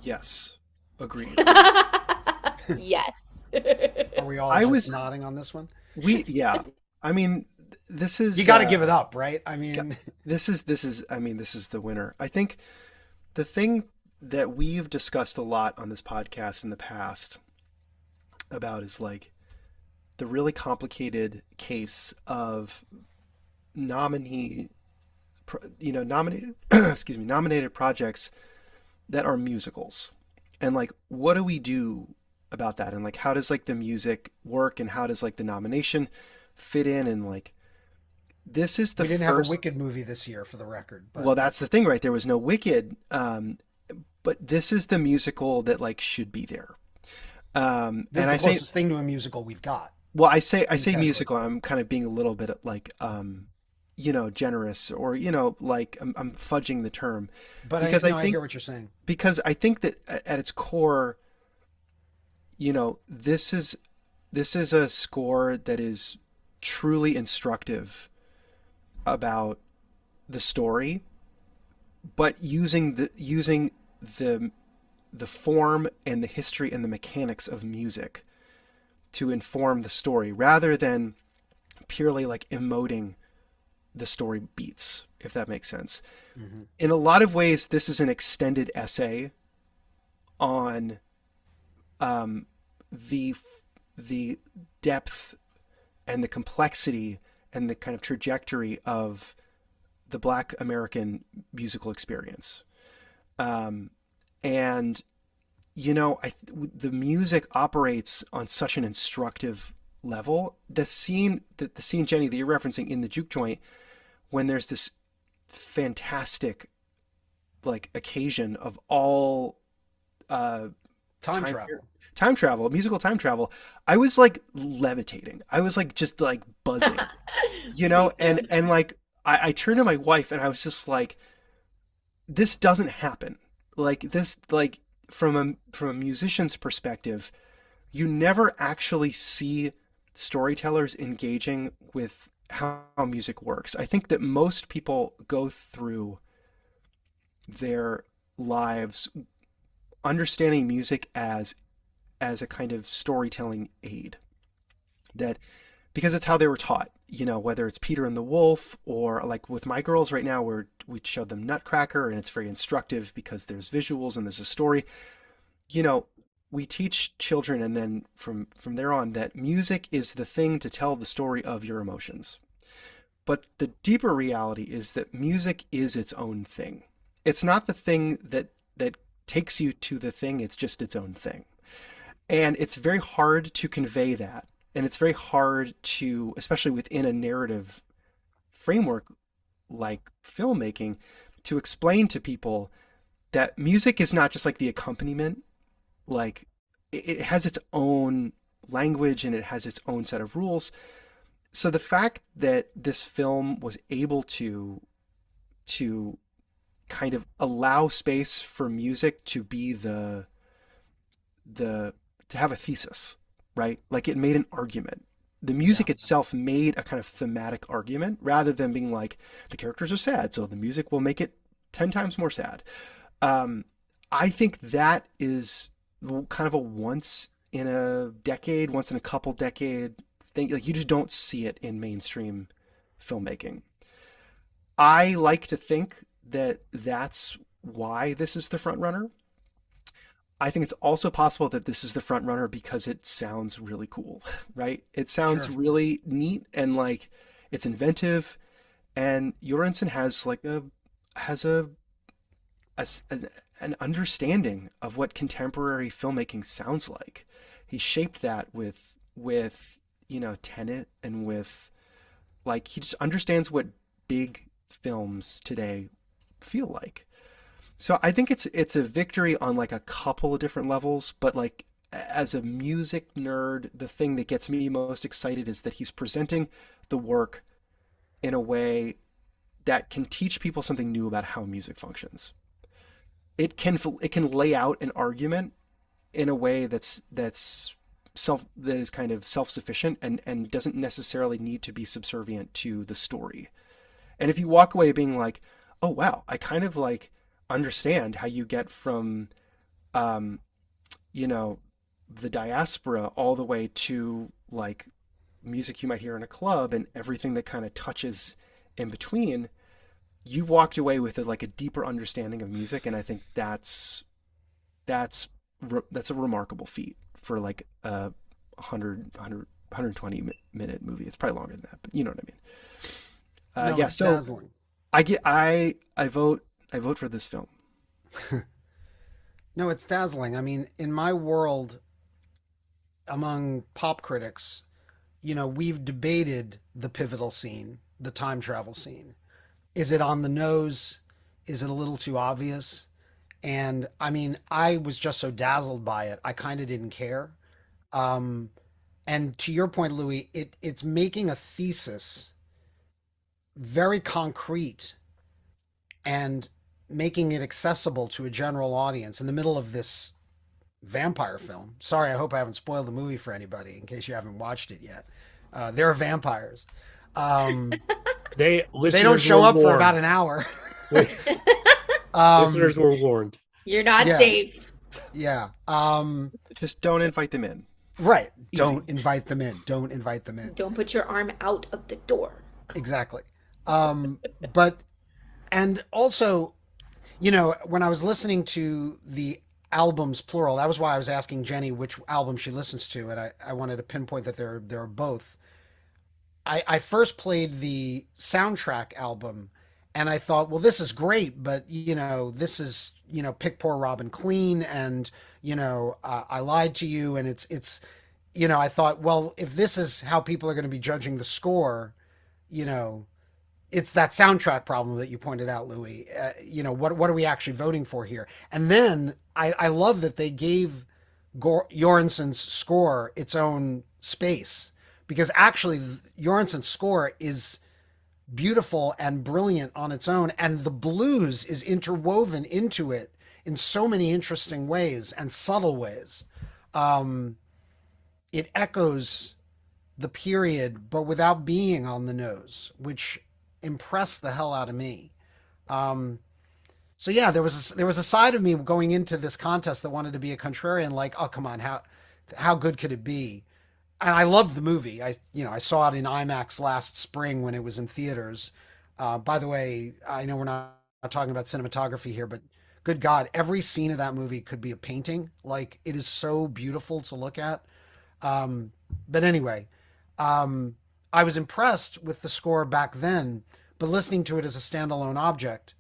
Yes, agreed. Yes. Are we all nodding on this one? Yeah. I mean, this is you got to give it up, right? I mean, this is the winner. I think the thing that we've discussed a lot on this podcast in the past about is like the really complicated case of nominated nominated projects that are musicals, and like what do we do about that, and like how does like the music work, and how does like the nomination fit in, and like this is the we didn't first... have a Wicked movie this year, for the record. But... Well, that's the thing, right? There was no Wicked. But this is the musical that like should be there. This is the closest thing to a musical we've got. Well, I say musical. I'm kind of being a little bit like, generous, or like I'm fudging the term. But because I hear what you're saying. Because I think that at its core, this is a score that is truly instructive about the story, but using the form and the history and the mechanics of music to inform the story, rather than purely like emoting the story beats, if that makes sense. Mm-hmm. In a lot of ways, this is an extended essay on the depth and the complexity and the kind of trajectory of the Black American musical experience. And the music operates on such an instructive level. The scene, Jenny, that you're referencing in the juke joint, when there's this fantastic like occasion of all time travel, musical time travel, I was like levitating. I was like just like buzzing, and like I turned to my wife and I was just like, this doesn't happen. Like this, like from a musician's perspective, you never actually see storytellers engaging with how music works. I think that most people go through their lives understanding music as a kind of storytelling aid, that because it's how they were taught, whether it's Peter and the Wolf, or like with my girls right now, where we showed them Nutcracker, and it's very instructive because there's visuals and there's a story. we teach children, and then from there on, that music is the thing to tell the story of your emotions. But the deeper reality is that music is its own thing. It's not the thing that takes you to the thing, it's just its own thing. And it's very hard to convey that. And it's very hard to, especially within a narrative framework like filmmaking, to explain to people that music is not just like the accompaniment. Like, it has its own language and it has its own set of rules. So the fact that this film was able to kind of allow space for music to be to have a thesis, right? Like, it made an argument. The music itself made a kind of thematic argument, rather than being like, the characters are sad, so the music will make it 10 times more sad. I think that is kind of a once in a couple decade thing. Like, you just don't see it in mainstream filmmaking. I like to think that that's why this is the front runner. I think it's also possible that this is the front runner because it sounds really cool, right? It sounds really neat, and like, it's inventive, and Göransson has an understanding of what contemporary filmmaking sounds like. He shaped that with Tenet, and with, like, he just understands what big films today feel like. So I think it's a victory on like a couple of different levels, but like, as a music nerd, the thing that gets me most excited is that he's presenting the work in a way that can teach people something new about how music functions. It can lay out an argument in a way that is kind of self-sufficient and doesn't necessarily need to be subservient to the story. And if you walk away being like, oh wow, I kind of like understand how you get from the diaspora all the way to like music you might hear in a club and everything that kind of touches in between, you've walked away with a deeper understanding of music. And I think that's a remarkable feat for like a 120 minute movie. It's probably longer than that, but you know what I mean. It's dazzling. I vote for this film. No, it's dazzling. I mean, in my world, among pop critics, we've debated the pivotal scene, the time travel scene. Is it on the nose? Is it a little too obvious? And I mean, I was just so dazzled by it, I kind of didn't care. And to your point, Louis, it's making a thesis very concrete and making it accessible to a general audience in the middle of this vampire film. Sorry, I hope I haven't spoiled the movie for anybody in case you haven't watched it yet. There are vampires. They don't show up for about an hour. Listeners were warned. You're not safe. Yeah. Just don't invite them in. Right. Easy. Don't invite them in. Don't put your arm out of the door. Exactly. And also, when I was listening to the albums, plural, that was why I was asking Jennie which album she listens to, and I wanted to pinpoint that there are both. I first played the soundtrack album, and I thought, well, this is great, but this is Pick Poor Robin Clean, and I Lied to You, and it's I thought, well, if this is how people are going to be judging the score, it's that soundtrack problem that you pointed out, Louis. What are we actually voting for here? And then I love that they gave Göransson's score its own space, because actually Göransson's score is beautiful and brilliant on its own, and the blues is interwoven into it in so many interesting ways and subtle ways. It echoes the period, but without being on the nose, which impressed the hell out of me. So yeah, there was a side of me going into this contest that wanted to be a contrarian, like, oh come on, how good could it be? And I loved the movie. I saw it in IMAX last spring when it was in theaters. By the way, I know we're not talking about cinematography here, but good God, every scene of that movie could be a painting. Like, it is so beautiful to look at. But anyway, I was impressed with the score back then, but listening to it as a standalone object,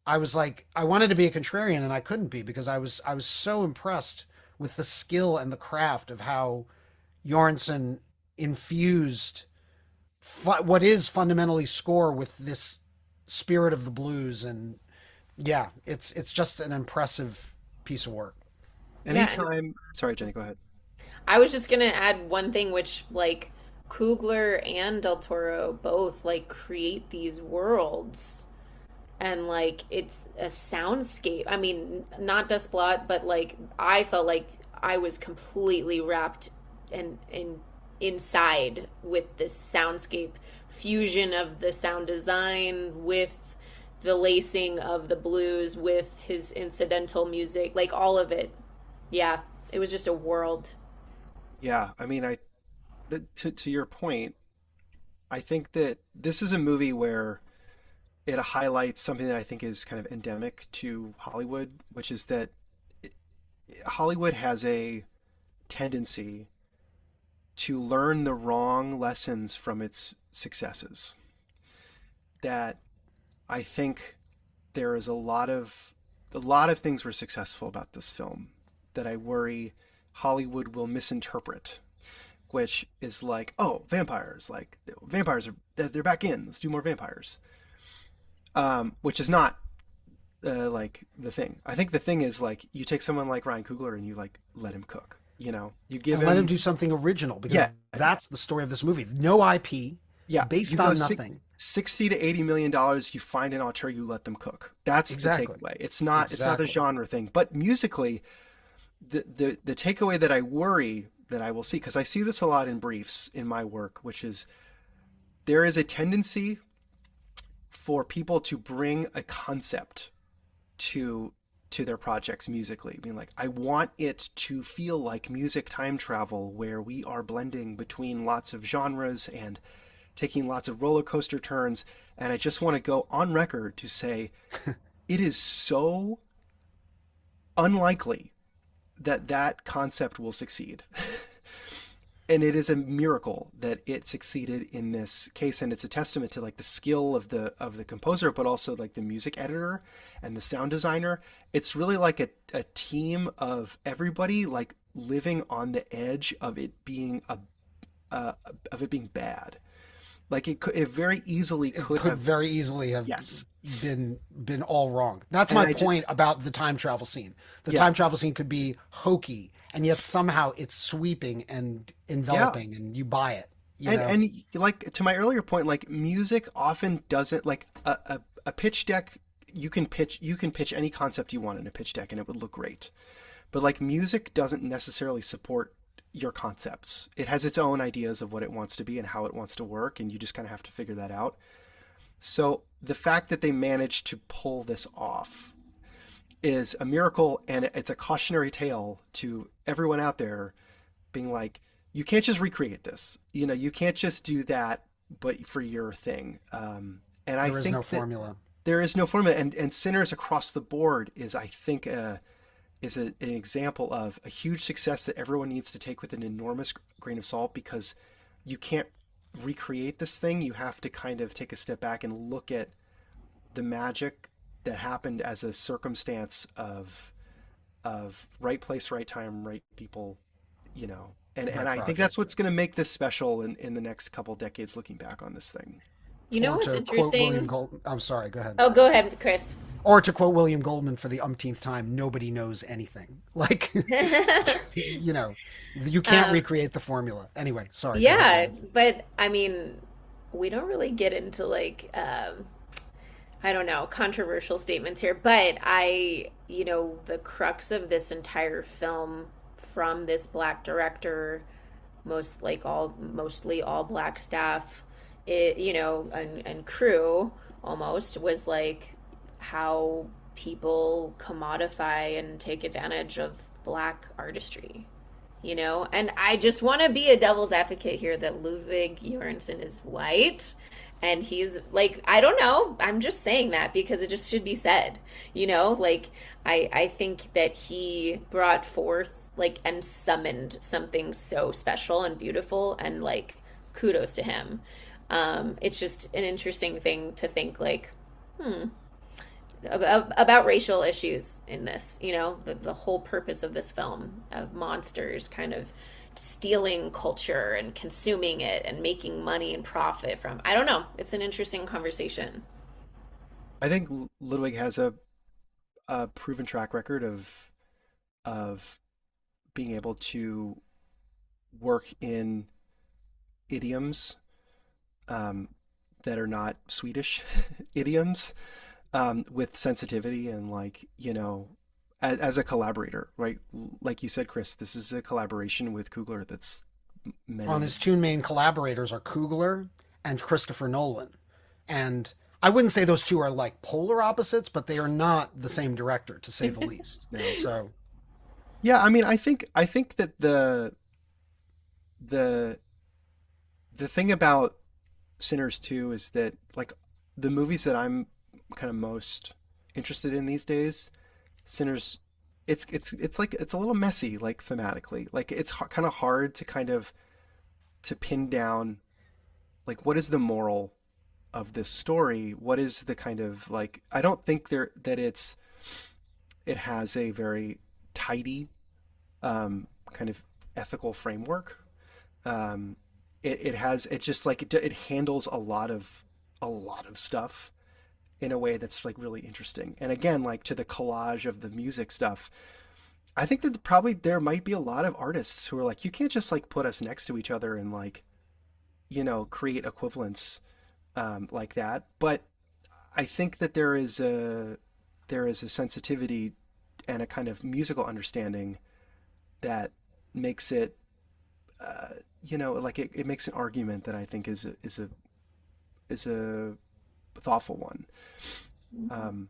I was like, I wanted to be a contrarian and I couldn't be, because I was so impressed with the skill and the craft of how Jornsen infused what is fundamentally score with this spirit of the blues. And yeah, it's just an impressive piece of work. Anytime, sorry, Jenny, go ahead. I was just gonna add one thing, which like Coogler and Del Toro both like create these worlds, and like it's a soundscape. I mean, not Desplat, but like I felt like I was completely wrapped in inside with this soundscape fusion of the sound design with the lacing of the blues with his incidental music, like all of it. Yeah, it was just a world. Yeah, I mean, to your point, I think that this is a movie where it highlights something that I think is kind of endemic to Hollywood, which is that Hollywood has a tendency to learn the wrong lessons from its successes. That I think there is a lot of things were successful about this film that I worry Hollywood will misinterpret, which is like, oh, vampires, like vampires are they're back in. Let's do more vampires, which is not like the thing. I think the thing is like you take someone like Ryan Coogler and you like let him cook. You know, you give and let him do something original, because that's the story of this movie. No IP, based on nothing. 60 to 80 million dollars, you find an auteur, you let them cook. That's the takeaway. It's not a genre thing. But musically, the takeaway that I worry that I will see, because I see this a lot in briefs in my work, which is there is a tendency for people to bring a concept to their projects musically, being like, I want it to feel like music time travel, where we are blending between lots of genres and taking lots of roller coaster turns. And I just want to go on record to say it is so unlikely that that concept will succeed. And it is a miracle that it succeeded in this case, and it's a testament to like the skill of the composer, but also like the music editor and the sound designer. It's really like a team of everybody like living on the edge of it being bad. Like it very easily could have very easily have yes. been all wrong. That's my point about the time travel scene. The time travel scene could be hokey, and yet somehow it's sweeping and enveloping, and you buy it. And like to my earlier point, like music often doesn't like a pitch deck. You can pitch any concept you want in a pitch deck, and it would look great. But like music doesn't necessarily support your concepts. It has its own ideas of what it wants to be and how it wants to work, and you just kind of have to figure that out. So the fact that they managed to pull this off is a miracle, and it's a cautionary tale to everyone out there being like, you can't just recreate this. You know, you can't just do that, but for your thing. And I think there is no formula. There is no formula, and Sinners across the board is, I think, an example of a huge success that everyone needs to take with an enormous grain of salt, because you can't recreate this thing. You have to kind of take a step back and look at the magic that happened as a circumstance of right place, right time, right people, you know. And I think that's what's going to make this special in the next couple decades, looking back on this thing. You know what's interesting? I'm sorry, go ahead. Oh, go ahead, Chris. Or to quote William Goldman for the umpteenth time, nobody knows anything. Like, you know, you can't recreate the formula. Anyway, sorry. Yeah, but I mean, we don't really get into like, I don't know, controversial statements here, but the crux of this entire film from this black director, mostly all black staff, and crew almost, was like how people commodify and take advantage of black artistry, and I just want to be a devil's advocate here that Ludwig Göransson is white, And he's like, I don't know, I'm just saying that because it just should be said, like I think that he brought forth like and summoned something so special and beautiful, and like kudos to him. It's just an interesting thing to think like, about racial issues in this, the whole purpose of this film of monsters kind of stealing culture and consuming it and making money and profit from. I don't know. It's an interesting conversation. I think Ludwig has a proven track record of being able to work in idioms that are not Swedish idioms, with sensitivity and like, as a collaborator, right? Like you said, Chris, this is a collaboration with Coogler that's Well, and many. his two main collaborators are Coogler and Christopher Nolan. And I wouldn't say those two are like polar opposites, but they are not the same director, to say the least. No. So, Yeah, I mean, I think that the the thing about Sinners 2 is that like the movies that I'm kind of most interested in these days, Sinners, it's like it's a little messy like thematically. Like it's kind of hard to kind of to pin down like what is the moral of this story? What is the kind of like I don't think there that it has a very tidy kind of ethical framework. It has it's just like it handles a lot of stuff in a way that's like really interesting. And again, like to the collage of the music stuff, I think that probably there might be a lot of artists who are like, you can't just like put us next to each other and like, create equivalence like that. But I think that there is a sensitivity and a kind of musical understanding that makes it, like it makes an argument that I think is a thoughtful one. Um,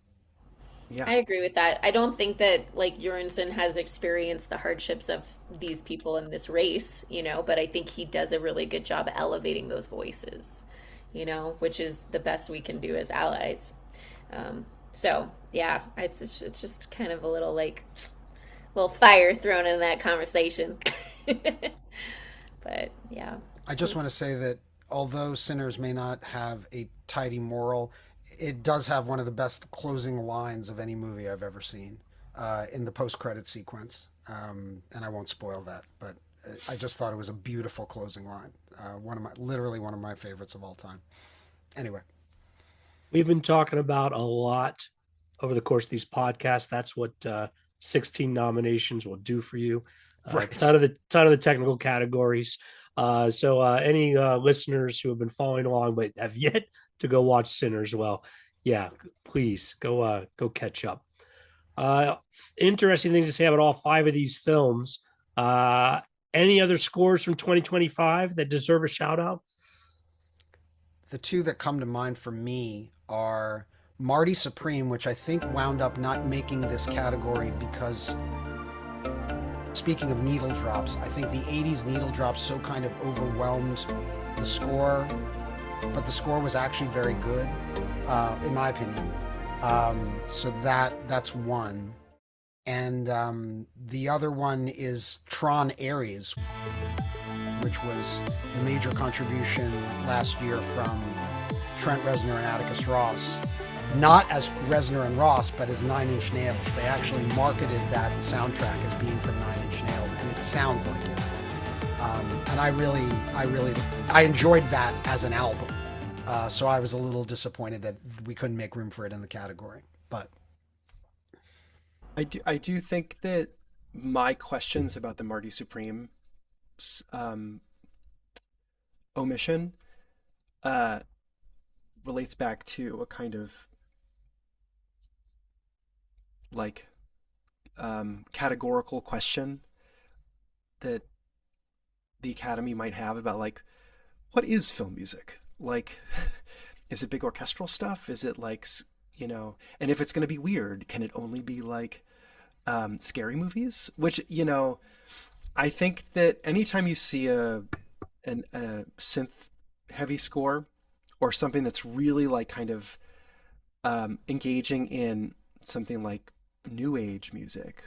yeah. I agree with that. I don't think that like Jurgensen has experienced the hardships of these people in this race, but I think he does a really good job elevating those voices, which is the best we can do as allies. So yeah, it's just kind of a little like little fire thrown in that conversation. But yeah, I so just want to say that although Sinners may not have a tidy moral, it does have one of the best closing lines of any movie I've ever seen in the post-credit sequence. And I won't spoil that, but I just thought it was a beautiful closing line. Literally one of my favorites of all time. Anyway, We've been talking about a lot over the course of these podcasts. That's what 16 nominations will do for you. right. Ton of the technical categories. So any listeners who have been following along but have yet to go watch Sinners, well, yeah, please go catch up. Interesting things to say about all five of these films. Any other scores from 2025 that deserve a shout out? The two that come to mind for me are Marty Supreme, which I think wound up not making this category because, speaking of needle drops, I think the 80s needle drops so kind of overwhelmed the score, but the score was actually very good, in my opinion. So that's one. And the other one is Tron Ares, which was the major contribution last year from Trent Reznor and Atticus Ross. Not as Reznor and Ross, but as Nine Inch Nails. They actually marketed that soundtrack as being from Nine Inch Nails, and it sounds like it. And I enjoyed that as an album. So I was a little disappointed that we couldn't make room for it in the category. But I do think that my questions about the Marty Supreme omission relates back to a kind of like categorical question that the Academy might have about like what is film music? Like, is it big orchestral stuff? Is it like and if it's going to be weird, can it only be like scary movies? Which I think that anytime you see a synth heavy score or something that's really like kind of engaging in something like new age music,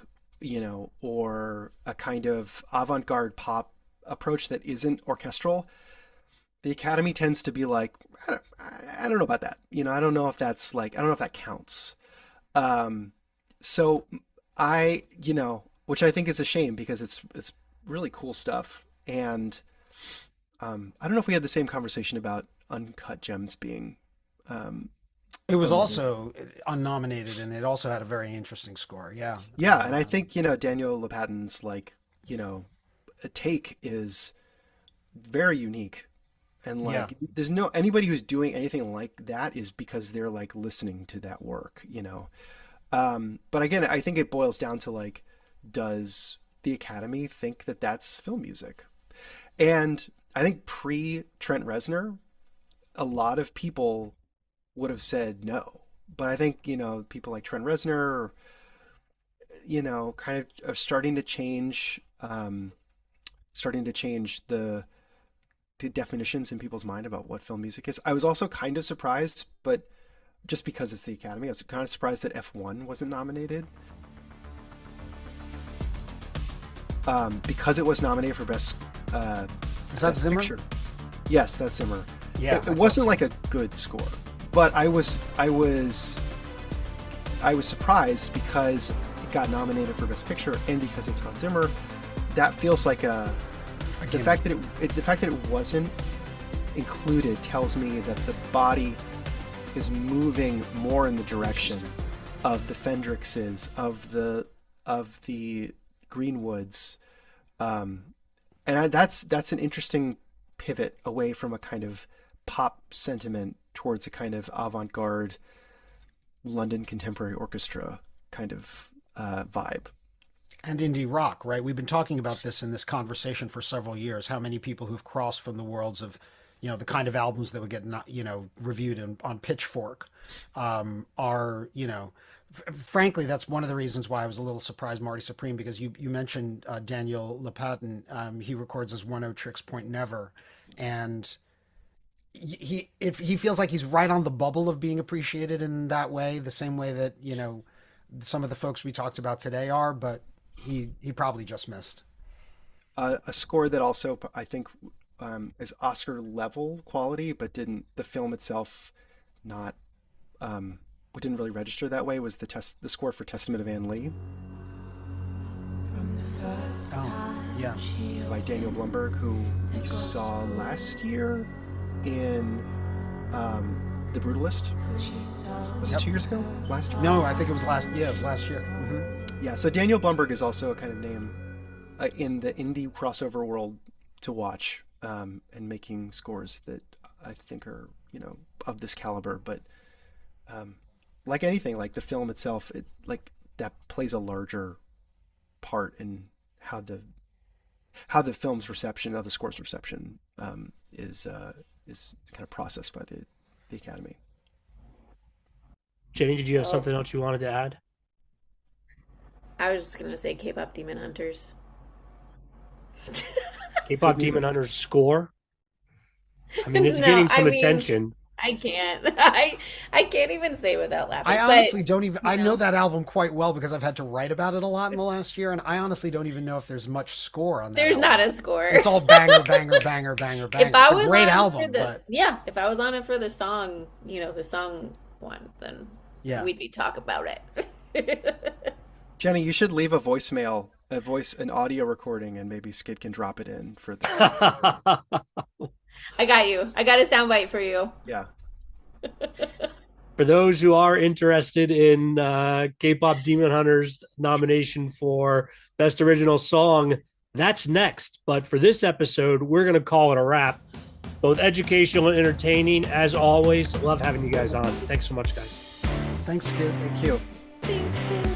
or a kind of avant-garde pop approach that isn't orchestral, the Academy tends to be like, I don't know about that. I don't know if that's like, I don't know if that counts. So which I think is a shame because it's really cool stuff. And I don't know if we had the same conversation about Uncut Gems being. It was also unnominated, and it also had a very interesting score. Yeah. Yeah, and I think Daniel Lapatton's take is very unique, and there's no anybody who's doing anything like that is because they're like listening to that work. But again, I think it boils down to does the Academy think that that's film music? And I think pre Trent Reznor, a lot of people would have said no. But I think, people like Trent Reznor, kind of are starting to change the definitions in people's mind about what film music is. I was also kind of surprised, but just because it's the Academy, I was kind of surprised that F1 wasn't nominated. Because it was nominated for Best Is that Zimmer? Picture. Yes, that's Zimmer. Yeah, it wasn't like a good score, but I was surprised because it got nominated for Best Picture and because it's Hans Zimmer. That feels like the fact that it wasn't included tells me that the body is moving more in the direction of the Fendrixes, of the Greenwoods, and that's an interesting pivot away from a kind of pop sentiment towards a kind of avant-garde London contemporary orchestra kind of vibe. And indie rock, right? We've been talking about this in this conversation for several years. How many people who've crossed from the worlds of, the kind of albums that would get, reviewed on Pitchfork, are, frankly, that's one of the reasons why I was a little surprised, Marty Supreme, because you mentioned Daniel Lapatton. He records as 1-0-Tricks Point Never, and he feels like he's right on the bubble of being appreciated in that way, the same way that some of the folks we talked about today are, but he probably just missed. A score that also I think is Oscar level quality, but the film itself not didn't really register that way, was the score for Testament of Ann Lee. Yeah, by Daniel Blumberg, who we saw last year in The Brutalist. Was it 2 years ago? Last year? No, I think it was last. Yeah, it was last year. Mm-hmm. Yeah, so Daniel Blumberg is also a kind of name in the indie crossover world to watch, and making scores that I think are of this caliber. But like anything, like the film itself, that plays a larger part in how the film's reception, how the score's reception is kind of processed by the Academy. Jenny, did you have something else you wanted to add? I was just going to say K-pop Demon Hunters. K-pop Demon Hunters score? I mean, it's getting some attention. I can't. I can't even say without laughing. I honestly don't even. I know that album quite well because I've had to write about it a lot in the last year, and I honestly don't even know if there's much score on that. There's album. not a score. It's all banger, banger, banger, banger, banger. If I it's was a great on album, but if I was on it for the song, the song one, then we'd be talking about it. Jenny, you should leave a voicemail, an audio recording, and maybe Skid can drop it in for the. I got you. I got a soundbite for you. Yeah. For those who are interested in K-pop Demon Hunters nomination for Best Original Song, that's next. But for this episode, we're going to call it a wrap. Both educational and entertaining, as always. Love having you guys on. Thanks so much, guys. Thanks, Skid. Thank you. Thanks, Skid.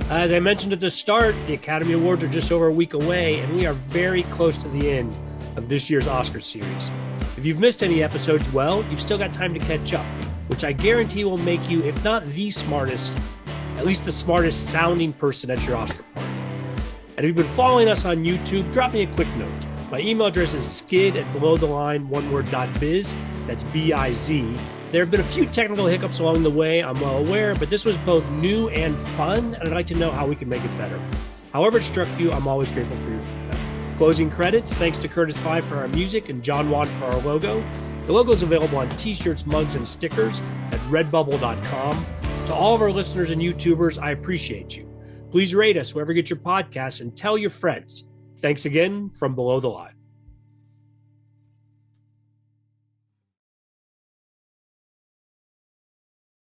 As I mentioned at the start, the Academy Awards are just over a week away, and we are very close to the end of this year's Oscar series. If you've missed any episodes, well, you've still got time to catch up, which I guarantee will make you, if not the smartest, at least the smartest sounding person at your Oscar party. And if you've been following us on YouTube, drop me a quick note. My email address is skid@belowtheline1word.biz. That's B-I-Z. There have been a few technical hiccups along the way, I'm well aware, but this was both new and fun, and I'd like to know how we can make it better. However it struck you, I'm always grateful for your feedback. Closing credits, thanks to Curtis Five for our music and John Wan for our logo. The logo is available on t-shirts, mugs, and stickers at redbubble.com. To all of our listeners and YouTubers, I appreciate you. Please rate us wherever you get your podcasts and tell your friends. Thanks again from Below the Line.